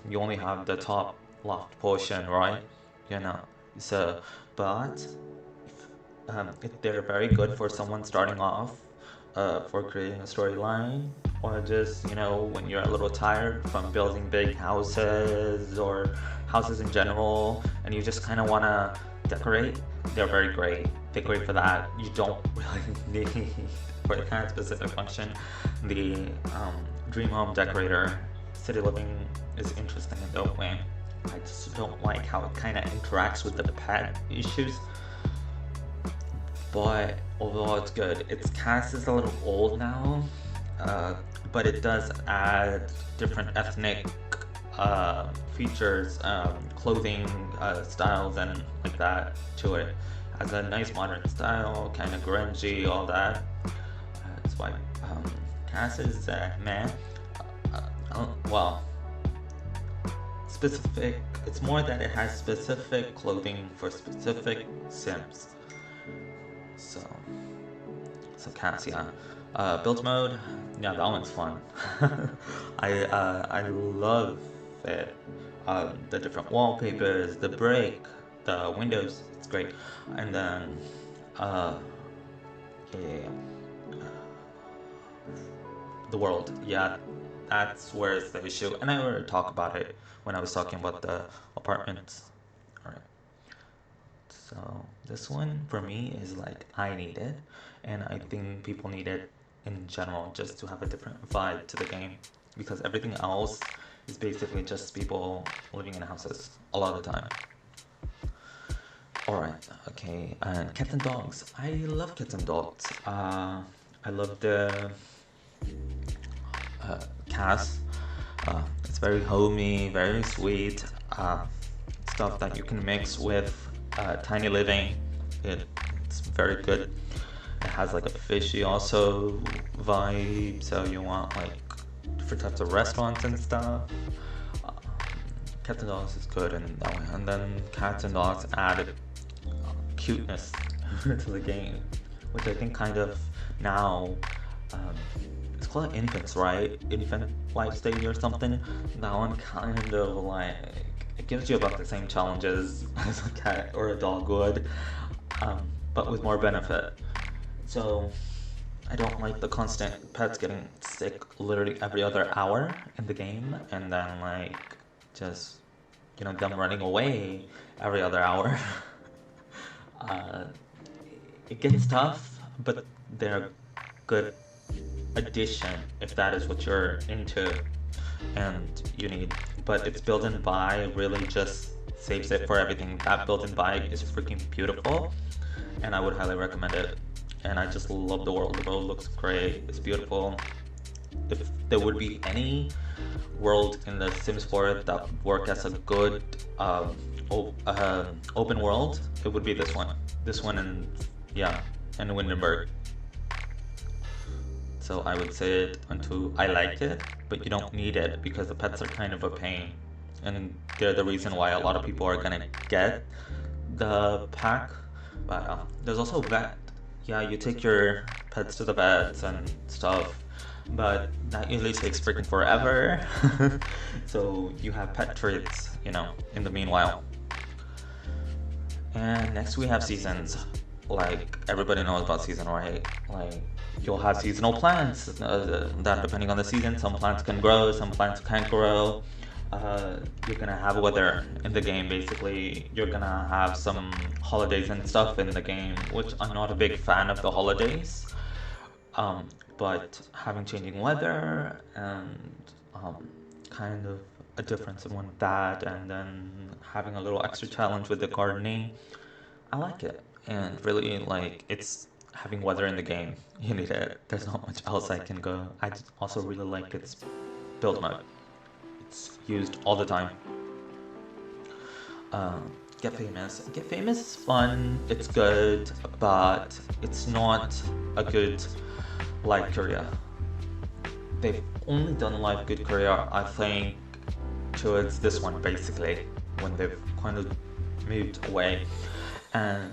you only have the top loft portion, right? You know, so but if they're very good for someone starting off, for creating a storyline, or just when you're a little tired from building big houses or houses in general, and you just kind of want to decorate. They're very great. They're great for that. You don't really need for the kind of specific function. The Dream Home Decorator City Living is interesting in that way. I just don't like how it kind of interacts with the pet issues, but overall it's good. Its cast is a little old now, but it does add different ethnic features, clothing styles and like that to it. Has a nice modern style, kind of grungy, all that. That's why cast is man. Well, specific. It's more that it has specific clothing for specific Sims. So cast, yeah. Build mode, yeah, that one's fun. I love it. The different wallpapers, the break, the windows, it's great. And then yeah, the world, yeah, that's where it's the issue. And I already talked about it when I was talking about the apartments. Alright. So this one for me is like I need it, and I think people need it in general just to have a different vibe to the game, because everything else is basically just people living in houses a lot of the time. Alright, okay, and cats and dogs. I love cats and dogs. I love the Cass. It's very homey, very sweet. Stuff that you can mix with Tiny Living. It's very good. It has like a fishy also vibe, so you want like different types of restaurants and stuff. Uh, Cats and Dogs is good in that way, and then Cats and Dogs added cuteness to the game, which I think kind of now it's called Infants, right? Infant Life Stage or something. That one kind of like it gives you about the same challenges as a cat or a dog would, but with more benefit. So I don't like the constant pets getting sick literally every other hour in the game, and then like just them running away every other hour. uh, it gets tough, but they're good addition if that is what you're into and you need. But its built-in buy really just saves it for everything. That built-in buy is freaking beautiful, and I would highly recommend it. And I just love the world. The world looks great. It's beautiful. If there would be any world in the Sims 4 that would work as a good open world, it would be this one. This one and Windenburg. So I would say it until I like it, but you don't need it because the pets are kind of a pain. And they're the reason why a lot of people are gonna get the pack. But there's also vet. Yeah, you take your pets to the vets and stuff, but that usually takes freaking forever. So you have pet treats, in the meanwhile. And next we have seasons. Like everybody knows about season, right? Like you'll have seasonal plants that depending on the season, some plants can grow, some plants can't grow. You're gonna have weather in the game. Basically, you're gonna have some holidays and stuff in the game, which I'm not a big fan of the holidays. But having changing weather and kind of a difference in one that, and then having a little extra challenge with the gardening, I like it. And really, like, it's having weather in the game. You need it. There's not much else I can go. I also really like its build mode. It's used all the time. Get Famous. Get Famous is fun. It's good, but it's not a good live career. They've only done live good career, I think, towards this one basically, when they've kind of moved away. And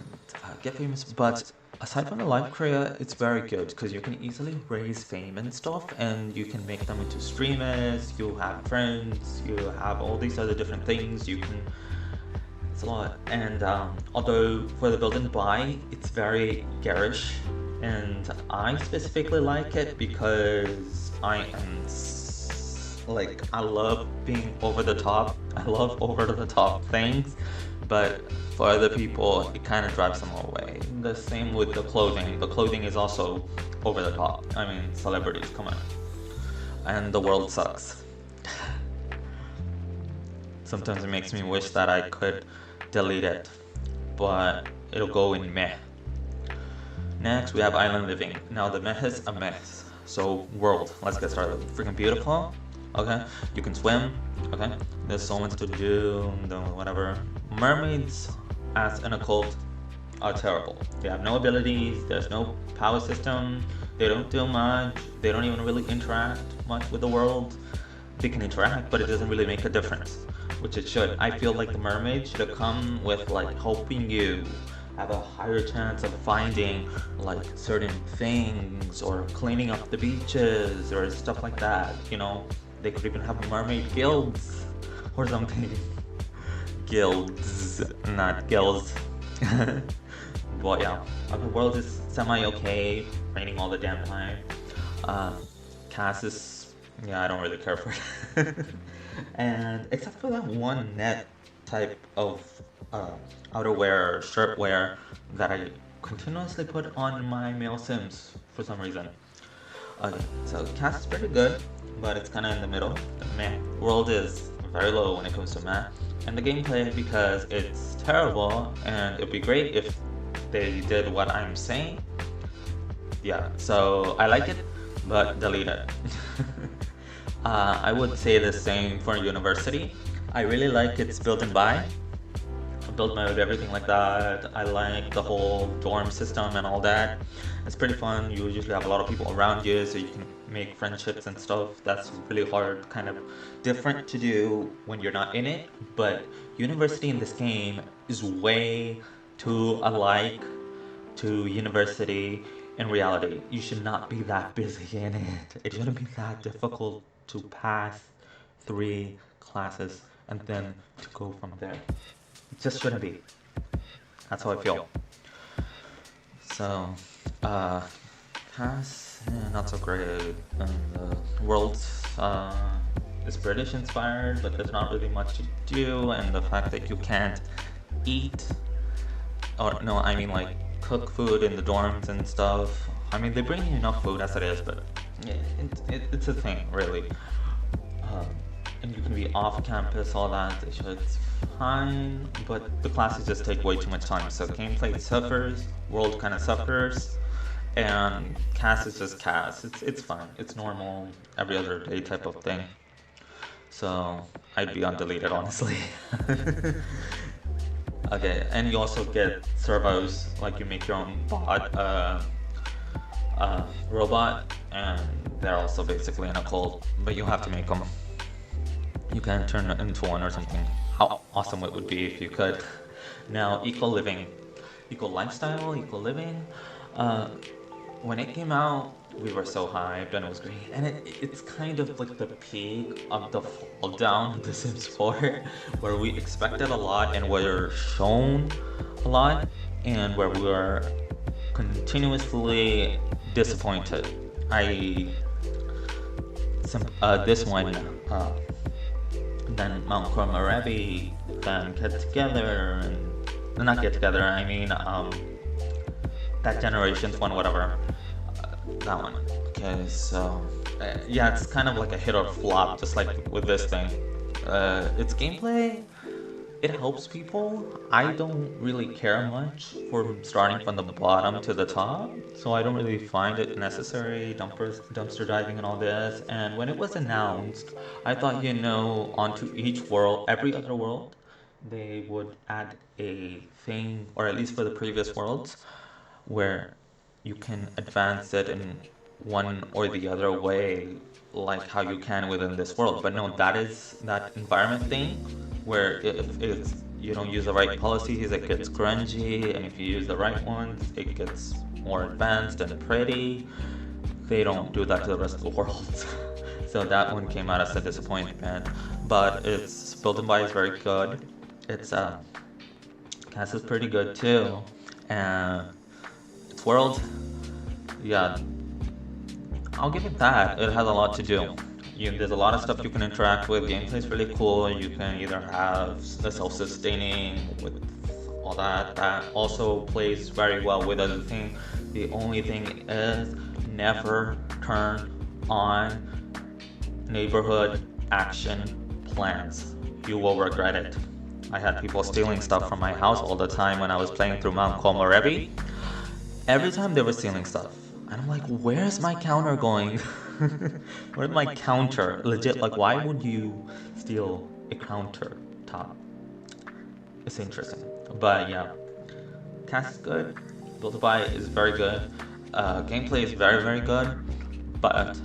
Get Famous, but aside from the live career, it's very good because you can easily raise fame and stuff, and you can make them into streamers. You have friends, you have all these other different things. It's a lot. And although for the build and buy, it's very garish, and I specifically like it because I love being over the top. I love over the top things, but for other people, it kind of drives them away. The same with the clothing. The clothing is also over the top. I mean, celebrities, come on. And the world sucks. Sometimes it makes me wish that I could delete it, but it'll go in meh. Next, we have Island Living. Now, the meh is a mess. So, world. Let's get started. Freaking beautiful. Okay, you can swim. Okay, there's so much to do. Whatever. Mermaids, as an occult, are terrible. They have no abilities. There's no power system. They don't do much. They don't even really interact much with the world. They can interact, but it doesn't really make a difference, which it should. I feel like the mermaid should have come with like helping you have a higher chance of finding like certain things or cleaning up the beaches or stuff like that. They could even have mermaid guilds or something. Guilds, not guilds. But yeah, the world is semi-okay, raining all the damn time. Cass is, I don't really care for it. And except for that one net type of outerwear or shirtwear that I continuously put on my male Sims for some reason. Okay, so Cass is pretty good, but it's kind of in the middle. The meh world is very low when it comes to meh. And the gameplay, because it's terrible, and it'd be great if they did what I'm saying. Yeah, so I like it, but delete it. I would say the same for university. I really like its built-in buy, build mode, everything like that. I like the whole dorm system and all that. It's pretty fun. You usually have a lot of people around you, so you can make friendships and stuff. That's really hard, kind of different to do when you're not in it. But university in this game is way too alike to university in reality. You should not be that busy in it. It shouldn't be that difficult to pass 3 classes and then to go from there. It just shouldn't be. That's how I feel. So, Cass, not so great. And the world is British inspired, but there's not really much to do. And the fact that you can't eat, or no, I mean like cook food in the dorms and stuff. I mean, they bring you enough food as it is, but it's a thing, really. And you can be off campus, all that. It's fine, but the classes just take way too much time. So gameplay suffers, world kind of suffers, and Cass is just Cass. It's fine. It's normal, every other day type of thing. So I'd be undeleted, honestly. Okay, and you also get servos, like you make your own bot, robot, and they're also basically in a cult, but you have to make them. You can turn it into one or something. How awesome it would be if you could. Now, eco living, eco lifestyle, eco living. When it came out, we were so hyped and it was great. And it's kind of like the peak of the fall down of The Sims 4, where we expected a lot and were shown a lot, and where we were continuously disappointed. This one, then Mount Kormorebi, then Get Together, and not Get Together, I mean, that Generations one, whatever, that one. Okay, so, yeah, it's kind of like a hit or flop, just like with this thing. Its gameplay, it helps people. I don't really care much for starting from the bottom to the top, so I don't really find it necessary, dumpster diving and all this. And when it was announced, I thought, onto each world, every other world, they would add a thing, or at least for the previous worlds, where you can advance it in one or the other way, like how you can within this world. But no, that is that environment thing where if you don't use the right policies, it gets grungy, and if you use the right ones, it gets more advanced and pretty. They don't do that to the rest of the world. So that one came out as a disappointment. But its build and buy is very good. Its cast is pretty good too. And its world, yeah, I'll give it that. It has a lot to do. There's a lot of stuff you can interact with. Gameplay is really cool. You can either have the self-sustaining with all that. That also plays very well with other things. The only thing is never turn on neighborhood action plans. You will regret it. I had people stealing stuff from my house all the time when I was playing through Mount Kormorebi. Every time they were stealing stuff. And I'm like, where's my counter going? Where's my counter? Legit, like, why would you steal a counter top? It's interesting. But yeah, cast is good. Build to buy is very good. Gameplay is very, very good. But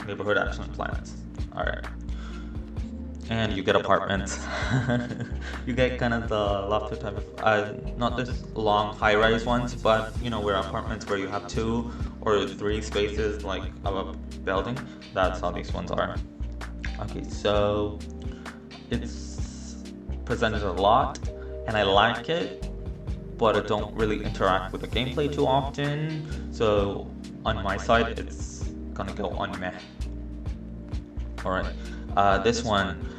neighborhood action plans. Alright. And you get apartments. You get kind of the lofty type of, not this long high-rise ones, but where apartments where you have 2 or 3 spaces like of a building. That's how these ones are. Okay, so it's presented a lot, and I like it, but I don't really interact with the gameplay too often. So on my side, it's gonna go on meh. Alright, this one,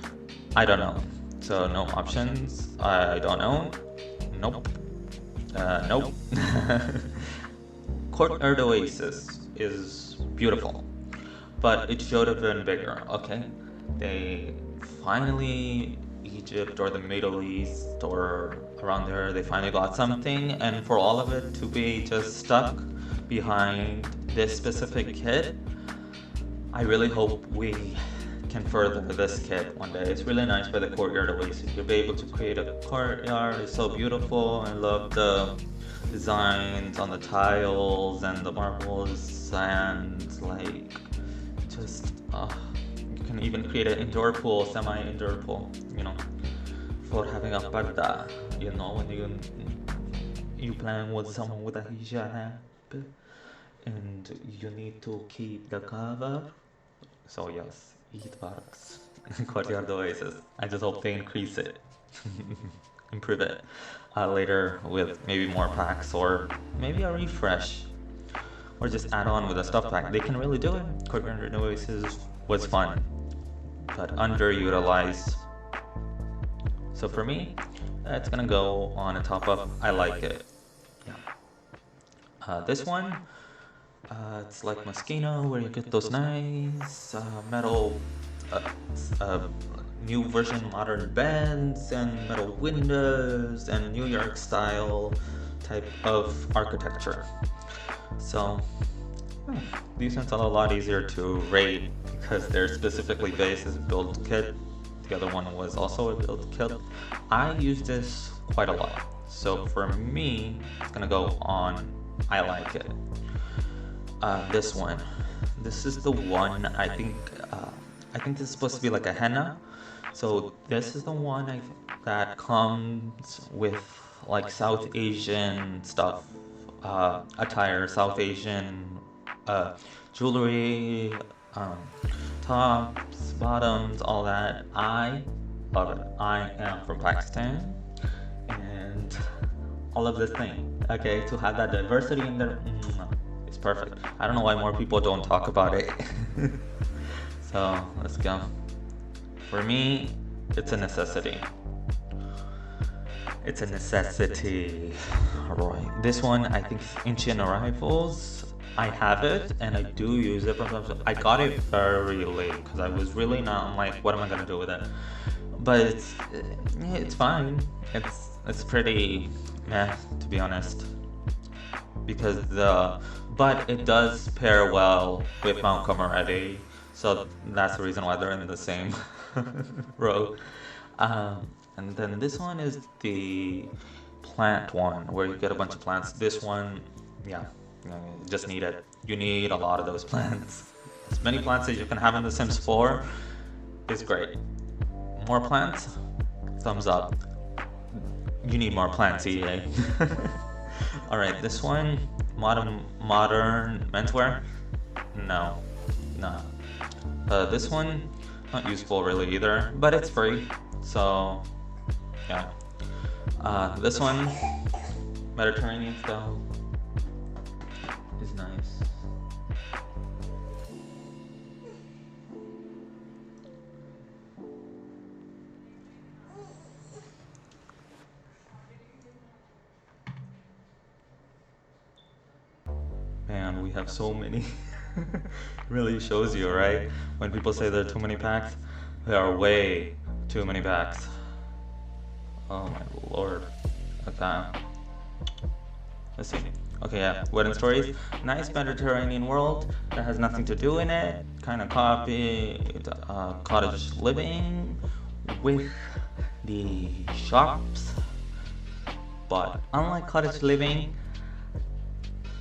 I don't know. So no options. I don't know. Nope. Nope. Courtyard Oasis is beautiful, but it should have been bigger. Okay, they finally, Egypt or the Middle East or around there, they finally got something, and for all of it to be just stuck behind this specific kit, I really hope we can further this kit one day. It's really nice by the Courtyard Oasis. You'll be able to create a courtyard. It's so beautiful. I love the designs on the tiles and the marbles and like just you can even create an indoor pool, semi-indoor pool, for having a parda, when you playing with someone with a hijab and you need to keep the cover. So yes, eat bugs. Courtyard Oasis. I just hope they increase it, improve it later with maybe more packs or maybe a refresh, or just add on with a stuff pack. They can really do it. Courtyard Oasis was fun, but underutilized. So for me, it's gonna go on a top of I like it. Yeah. This one. It's like Moschino, where you get those nice metal, new version modern beds and metal windows and New York style type of architecture. So these ones are a lot easier to rate because they're specifically based as a build kit. The other one was also a build kit. I use this quite a lot. So for me, it's gonna go on I like it. This one. This is the one I think this is supposed to be like a henna. So this is the one that comes with like South Asian stuff, attire, South Asian jewelry, tops, bottoms, all that. I love it. I am from Pakistan, and all of this thing. Okay, to have that diversity in there. Perfect. I don't know why more people don't talk about it. So let's go. For me, it's a necessity. It's a necessity. Alright. This one, I think, Ancient Arrivals. I have it and I do use it. I got it very late because I was really not. I'm like, what am I gonna do with it? But it's fine. It's pretty meh, to be honest. Because but it does pair well with Mount Already, so that's the reason why they're in the same row. And then this one is the plant one, where you get a bunch of plants. This one, you just need it. You need a lot of those plants. As many plants as you can have in The Sims 4 is great. More plants, thumbs up. You need more plants, EA. Alright, this one, modern menswear? No. This one, not useful really either, but it's free, so yeah. This one, Mediterranean style, is nice. Man, we have so many. Really shows you, right? When people say there are too many packs, there are way too many packs. Oh my lord. Okay. Let's see. Okay, yeah. Wedding Stories. Nice Mediterranean world that has nothing to do in it. Kind of copied Cottage Living with the shops. But unlike Cottage Living,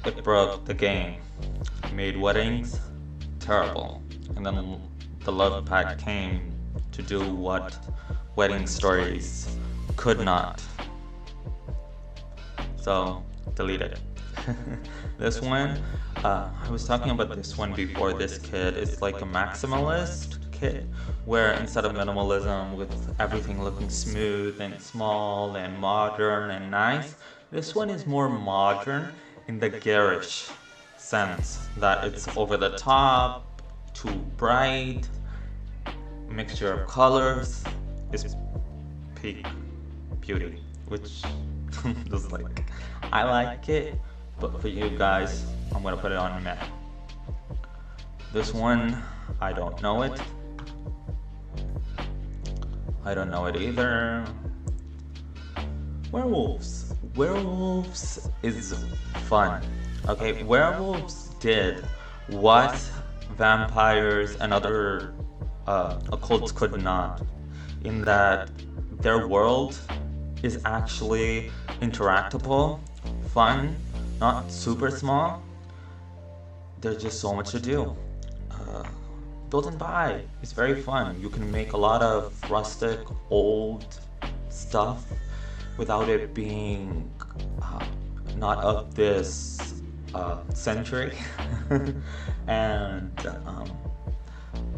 it broke the game. Made weddings terrible. And then the love pack came to do what Wedding Stories could not. So, delete it. This one, I was talking about this one before. This kit is like a maximalist kit, where instead of minimalism with everything looking smooth and small and modern and nice, this one is more modern in the garish sense, that it's over the top, too bright, mixture of colors is peak beauty, which just like, I like it, but for you guys, I'm gonna put it on meh. This one, I don't know it. I don't know it either. Werewolves. Werewolves is fun. Okay, werewolves did what vampires and other occults could not, in that their world is actually interactable, fun, not super small. There's just so much to do. Uh, Build and buy is very fun. You can make a lot of rustic, old stuff without it being uh, not of this century. And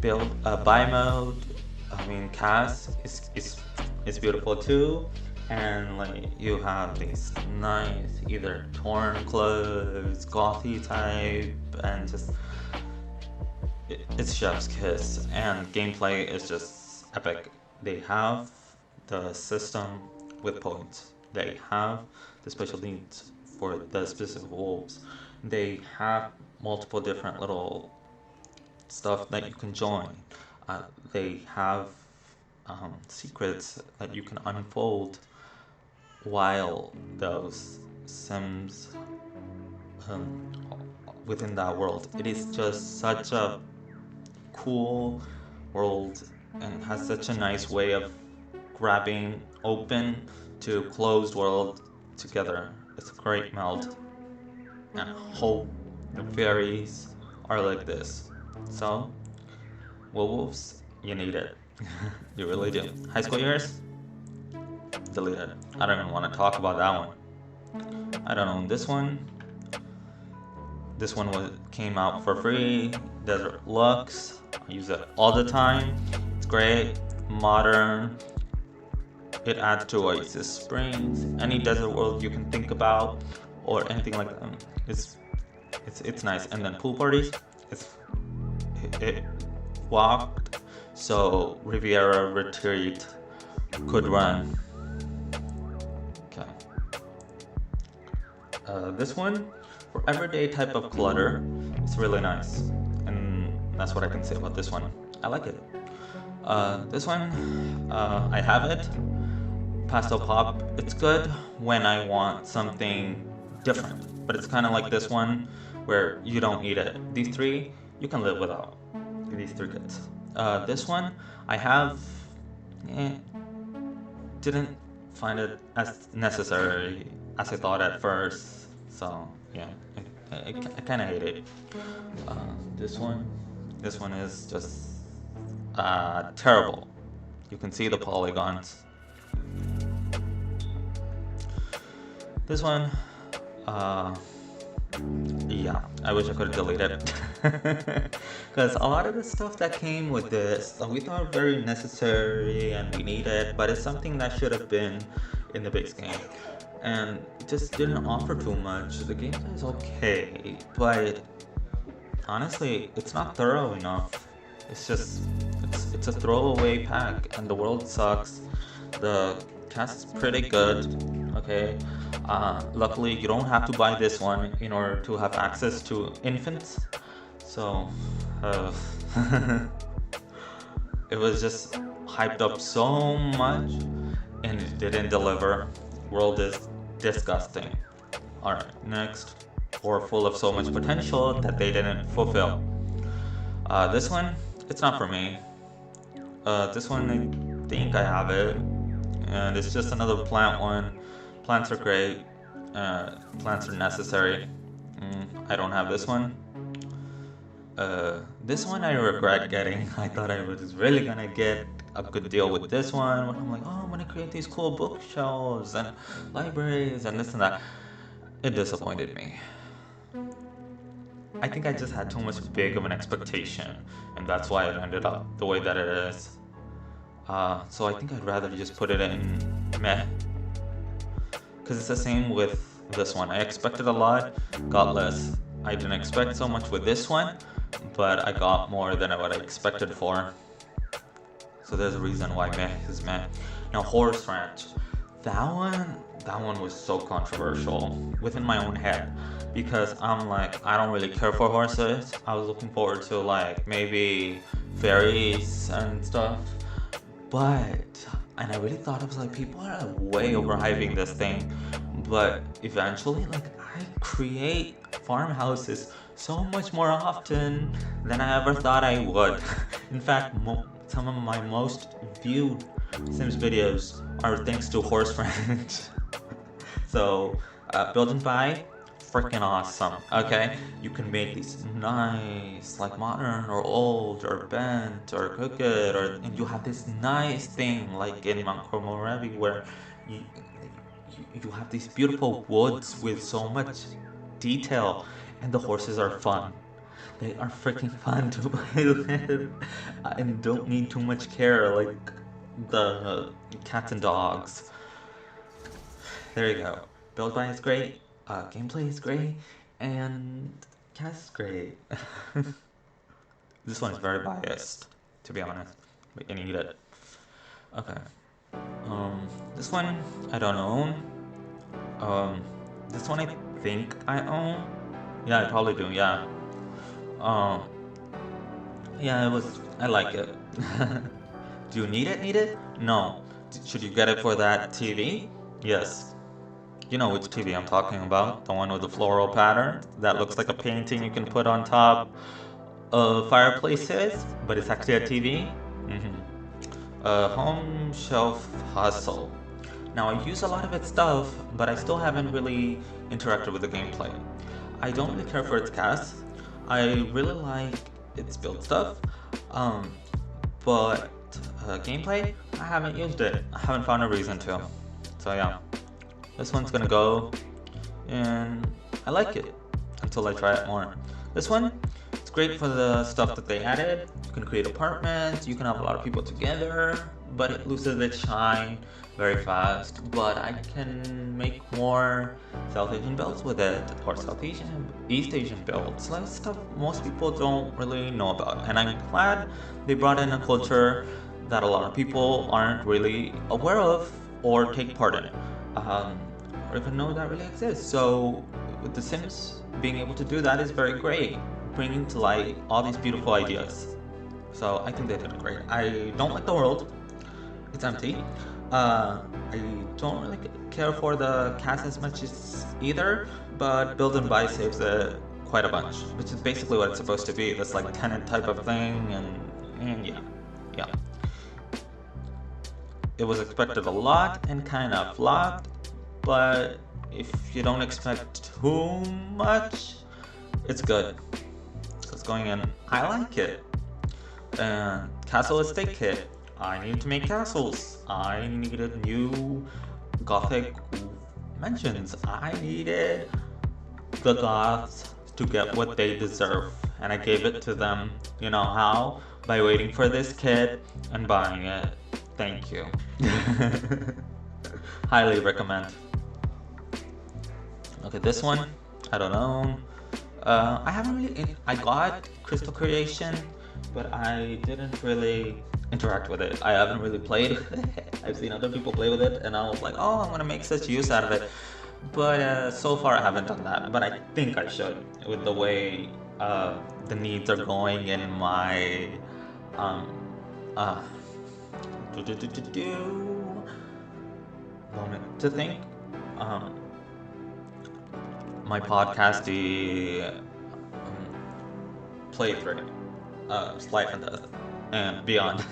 build buy mode. I mean, cast is beautiful too. And like you have these nice either torn clothes, gothy type, and just it's chef's kiss. And gameplay is just epic. They have the system with points. They have the special needs for the specific wolves. They have multiple different little stuff that you can join. Uh, they have secrets that you can unfold while those Sims um, within that world. It is just such a cool world and has such a nice way of grabbing open to closed world together. It's a great meld. And I hope the fairies are like this. So, werewolves, you need it. You really do. High school years? Delete it. I don't even want to talk about that one. I don't own this one. This one came out for free. Desert Lux. I use it all the time. It's great. Modern. It adds to Oasis Springs. Any desert world you can think about, or anything like that. It's nice. And then pool parties. It walked, so Riviera Retreat could run. Okay. This one, for everyday type of clutter, it's really nice, and that's what I can say about this one. I like it. This one, I have it. Pastel Pop, it's good when I want something different, but it's kind of like this one where you don't need it. These three, you can live without. These three kits. This one, I have, didn't find it as necessary as I thought at first. So yeah, I kind of hate it. This one is just terrible. You can see the polygons. This one, yeah, I wish I could delete it. Because a lot of the stuff that came with this, we thought very necessary and we need it, but it's something that should have been in the base game. And it just didn't offer too much. The gameplay is okay, but honestly, it's not thorough enough. It's just, it's a throwaway pack, and the world sucks. The cast is pretty good, okay? Luckily, you don't have to buy this one in order to have access to infants. So, it was just hyped up so much, and it didn't deliver. World is disgusting. Alright, next. Or full of so much potential that they didn't fulfill. This one, it's not for me. This one, I think I have it. And it's just another plant one. Plants are great. Plants are necessary. I don't have this one. This one I regret getting. I thought I was really gonna get a good deal with this one. When I'm like, oh, I'm gonna create these cool bookshelves and libraries and this and that. It disappointed me. I think I just had too much big of an expectation, and that's why it ended up the way that it is. So I think I'd rather just put it in meh. Because it's the same with this one. I expected a lot, got less. I didn't expect so much with this one, but I got more than what I expected for. So there's a reason why meh is meh. Now Horse Ranch. That one was so controversial within my own head. Because I'm like, I don't really care for horses. I was looking forward to like maybe fairies and stuff. But, and I really thought, I was like, people are way overhyping this thing. But eventually, like, I create farmhouses so much more often than I ever thought I would. In fact, some of my most viewed Sims videos are thanks to Horse Friend. So, Build and Buy, freaking awesome. Okay, you can make these nice, like modern or old or bent or crooked, and you have this nice thing like in Mount Komorebi where you, you have these beautiful woods with so much detail, and the horses are fun. They are freaking fun to play with and don't need too much care like the cats and dogs. There you go. Build by is great, gameplay is great, and cast is great. This one is very biased, to be honest, but you need it. Okay. This one I don't own. This one I think I own. Yeah, I probably do. Yeah. Um, yeah, it was. I like it. Do you need it? Need it? No. Should you get it for that TV? Yes. You know which TV I'm talking about. The one with the floral pattern that looks like a painting you can put on top of fireplaces, but it's actually a TV. Home Shelf Hustle. Now I use a lot of its stuff, but I still haven't really interacted with the gameplay. I don't really care for its cast. I really like its build stuff, but gameplay, I haven't used it. I haven't found a reason to. So yeah, this one's gonna go, and I like it until I try it more. This one, it's great for the stuff that they added. You can create apartments, you can have a lot of people together, but it loses its shine very fast. But I can make more South Asian builds with it, or East Asian builds. Like stuff most people don't really know about. And I'm glad they brought in a culture that a lot of people aren't really aware of or take part in, or even know that really exists. So with The Sims, being able to do that is very great, bringing to light all these beautiful ideas. So I think they did great. I don't like the world. It's empty. I don't really care for the cast as much as either, but Build and Buy saves it quite a bunch, which is basically what it's supposed to be. This like tenant type of thing, and yeah. It was expected a lot and kind of flopped, but if you don't expect too much, it's good. So it's going in. I like it. And Castle Estate Kit. I needed to make castles. I needed new Gothic mansions. I needed the Goths to get what they deserve. And I gave it to them. You know how? By waiting for this kit and buying it. Thank you. Highly recommend. Okay, this one, I don't know. I haven't really. I got Crystal Creation, but I didn't really interact with it. I haven't really played with it. I've seen other people play with it, and I was like, oh, I'm gonna make such use out of it. But so far, I haven't done that. But I think I should, with the way the needs are going in my moment to think. My podcasty playthrough, Life and Death, and beyond.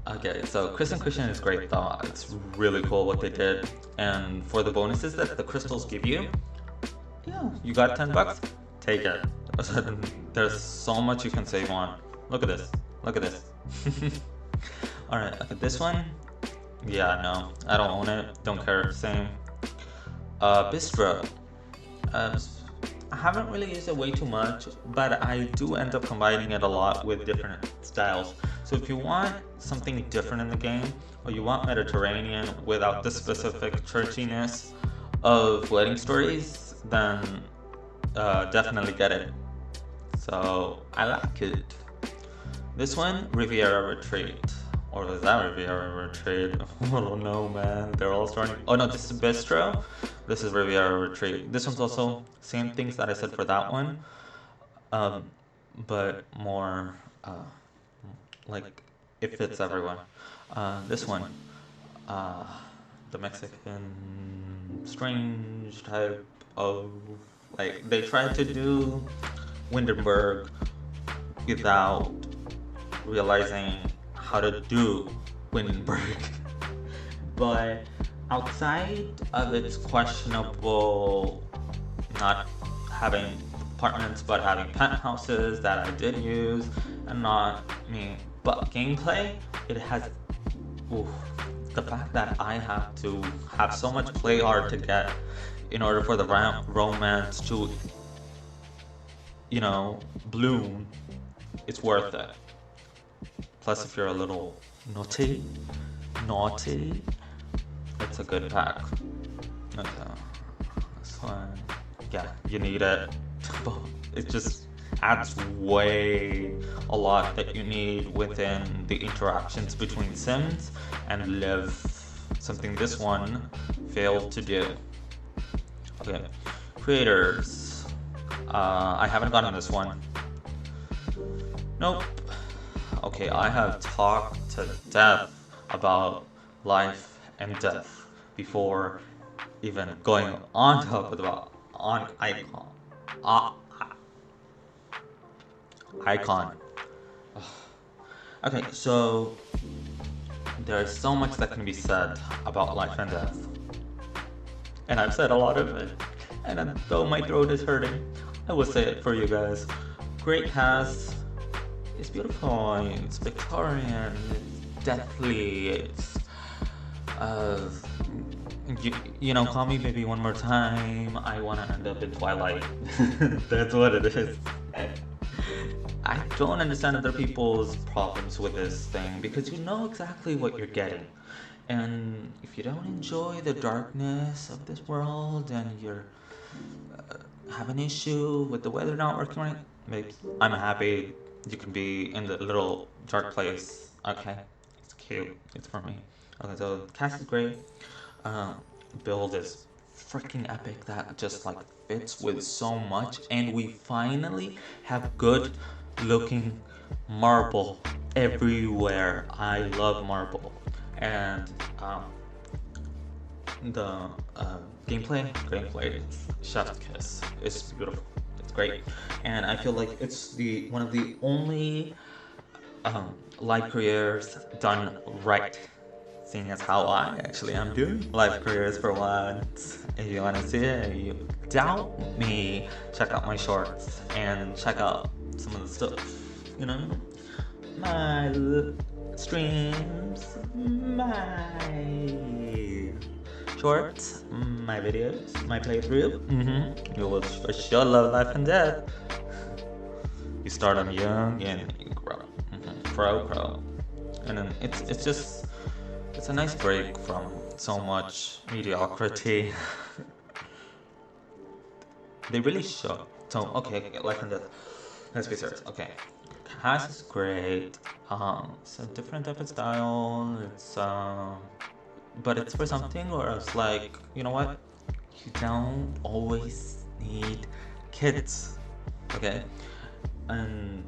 Okay, so Chris and Christian is great though. It's really cool what they did, and for the bonuses that the crystals give you, yeah, you got $10. Take it. There's so much you can save on. Look at this. Look at this. Alright, okay, this one. Yeah, no, I don't own it. Don't care. Same. Bistro. I haven't really used it way too much, but I do end up combining it a lot with different styles. So if you want something different in the game, or you want Mediterranean without the specific churchiness of wedding stories, then definitely get it. So I like it. This one, Riviera Retreat. Or is that Riviera Retreat? I don't know, man. They're all starting. Oh no, this is Bistro. This is Riviera Retreat. This one's also same things that I said for that one, but more like it fits everyone. This one, the Mexican strange type of like they tried to do Windenburg without realizing how to do Windenburg. But outside of its questionable not having apartments but having penthouses that I did use and not but gameplay, it has oof, the fact that I have to have so much play hard to get in order for the romance to bloom, it's worth it. Plus, if you're a little naughty, it's a good pack. Okay. This one, yeah, you need it. It just adds a lot that you need within the interactions between Sims and Live. Something this one failed to do. Okay, creators. I haven't gotten this one. Nope. Okay, I have talked to death about life and death before even going on top of on icon. Icon. Okay, so there's so much that can be said about life and death. And I've said a lot of it. And though my throat is hurting, I will say it for you guys. Great cast. It's beautiful. It's Victorian. It's deathly. It's call me baby one more time. I want to end up in Twilight. That's what it is. I don't understand other people's problems with this thing because you know exactly what you're getting. And if you don't enjoy the darkness of this world and you're have an issue with the weather not working right, maybe I'm happy you can be in the little dark place. Okay, it's cute. It's for me. Okay, so the cast is great. Build is freaking epic. That just like fits with so much, and we finally have good looking marble everywhere. I love marble, and the gameplay, chef's kiss. It's beautiful. It's great, and I feel like it's one of the only live careers done right. Seeing as how I actually am doing live careers for once. If you want to see it, if you doubt me, check out my shorts and check out some of the stuff. My streams, my shorts, my videos, my playthrough. You will for sure love life and death. You start on young and you grow. Grow. And then it's just. It's a nice break from so much mediocrity. They really show. So, okay, life and death. Let's be serious. Okay. Cast is great. It's a different type of style. But it's for something where it's like, you know what? You don't always need kids. Okay? And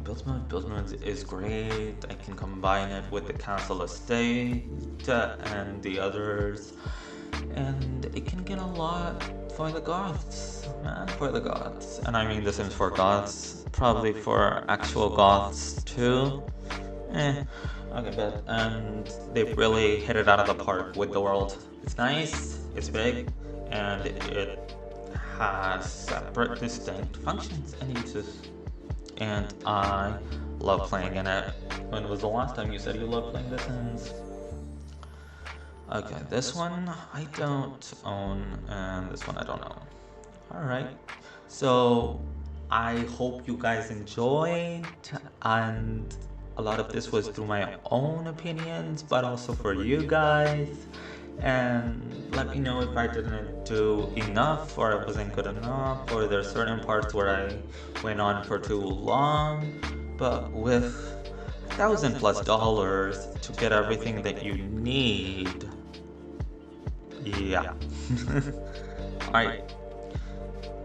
Build mode is great. I can combine it with the Castle Estate and the others, and it can get a lot for the goths, man. For the goths, and I mean The Sims for goths, probably for actual goths too. Okay, but they really hit it out of the park with the world. It's nice, it's big, and it has separate, distinct functions and uses. And I love playing in it. When was the last time you said you loved playing The Sims? Okay, this one I don't own, and this one I don't own. Alright, so I hope you guys enjoyed, and a lot of this was through my own opinions, but also for you guys. And let me know if I didn't do enough or it wasn't good enough, or there's certain parts where I went on for too long. But with $1,000+ to get everything that you need, yeah. Alright,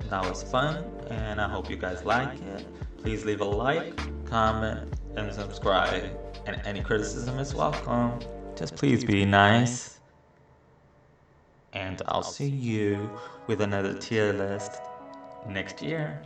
that was fun, and I hope you guys like it. Please leave a like, comment, and subscribe. And any criticism is welcome. Just please be nice. And I'll see you with another tier list next year.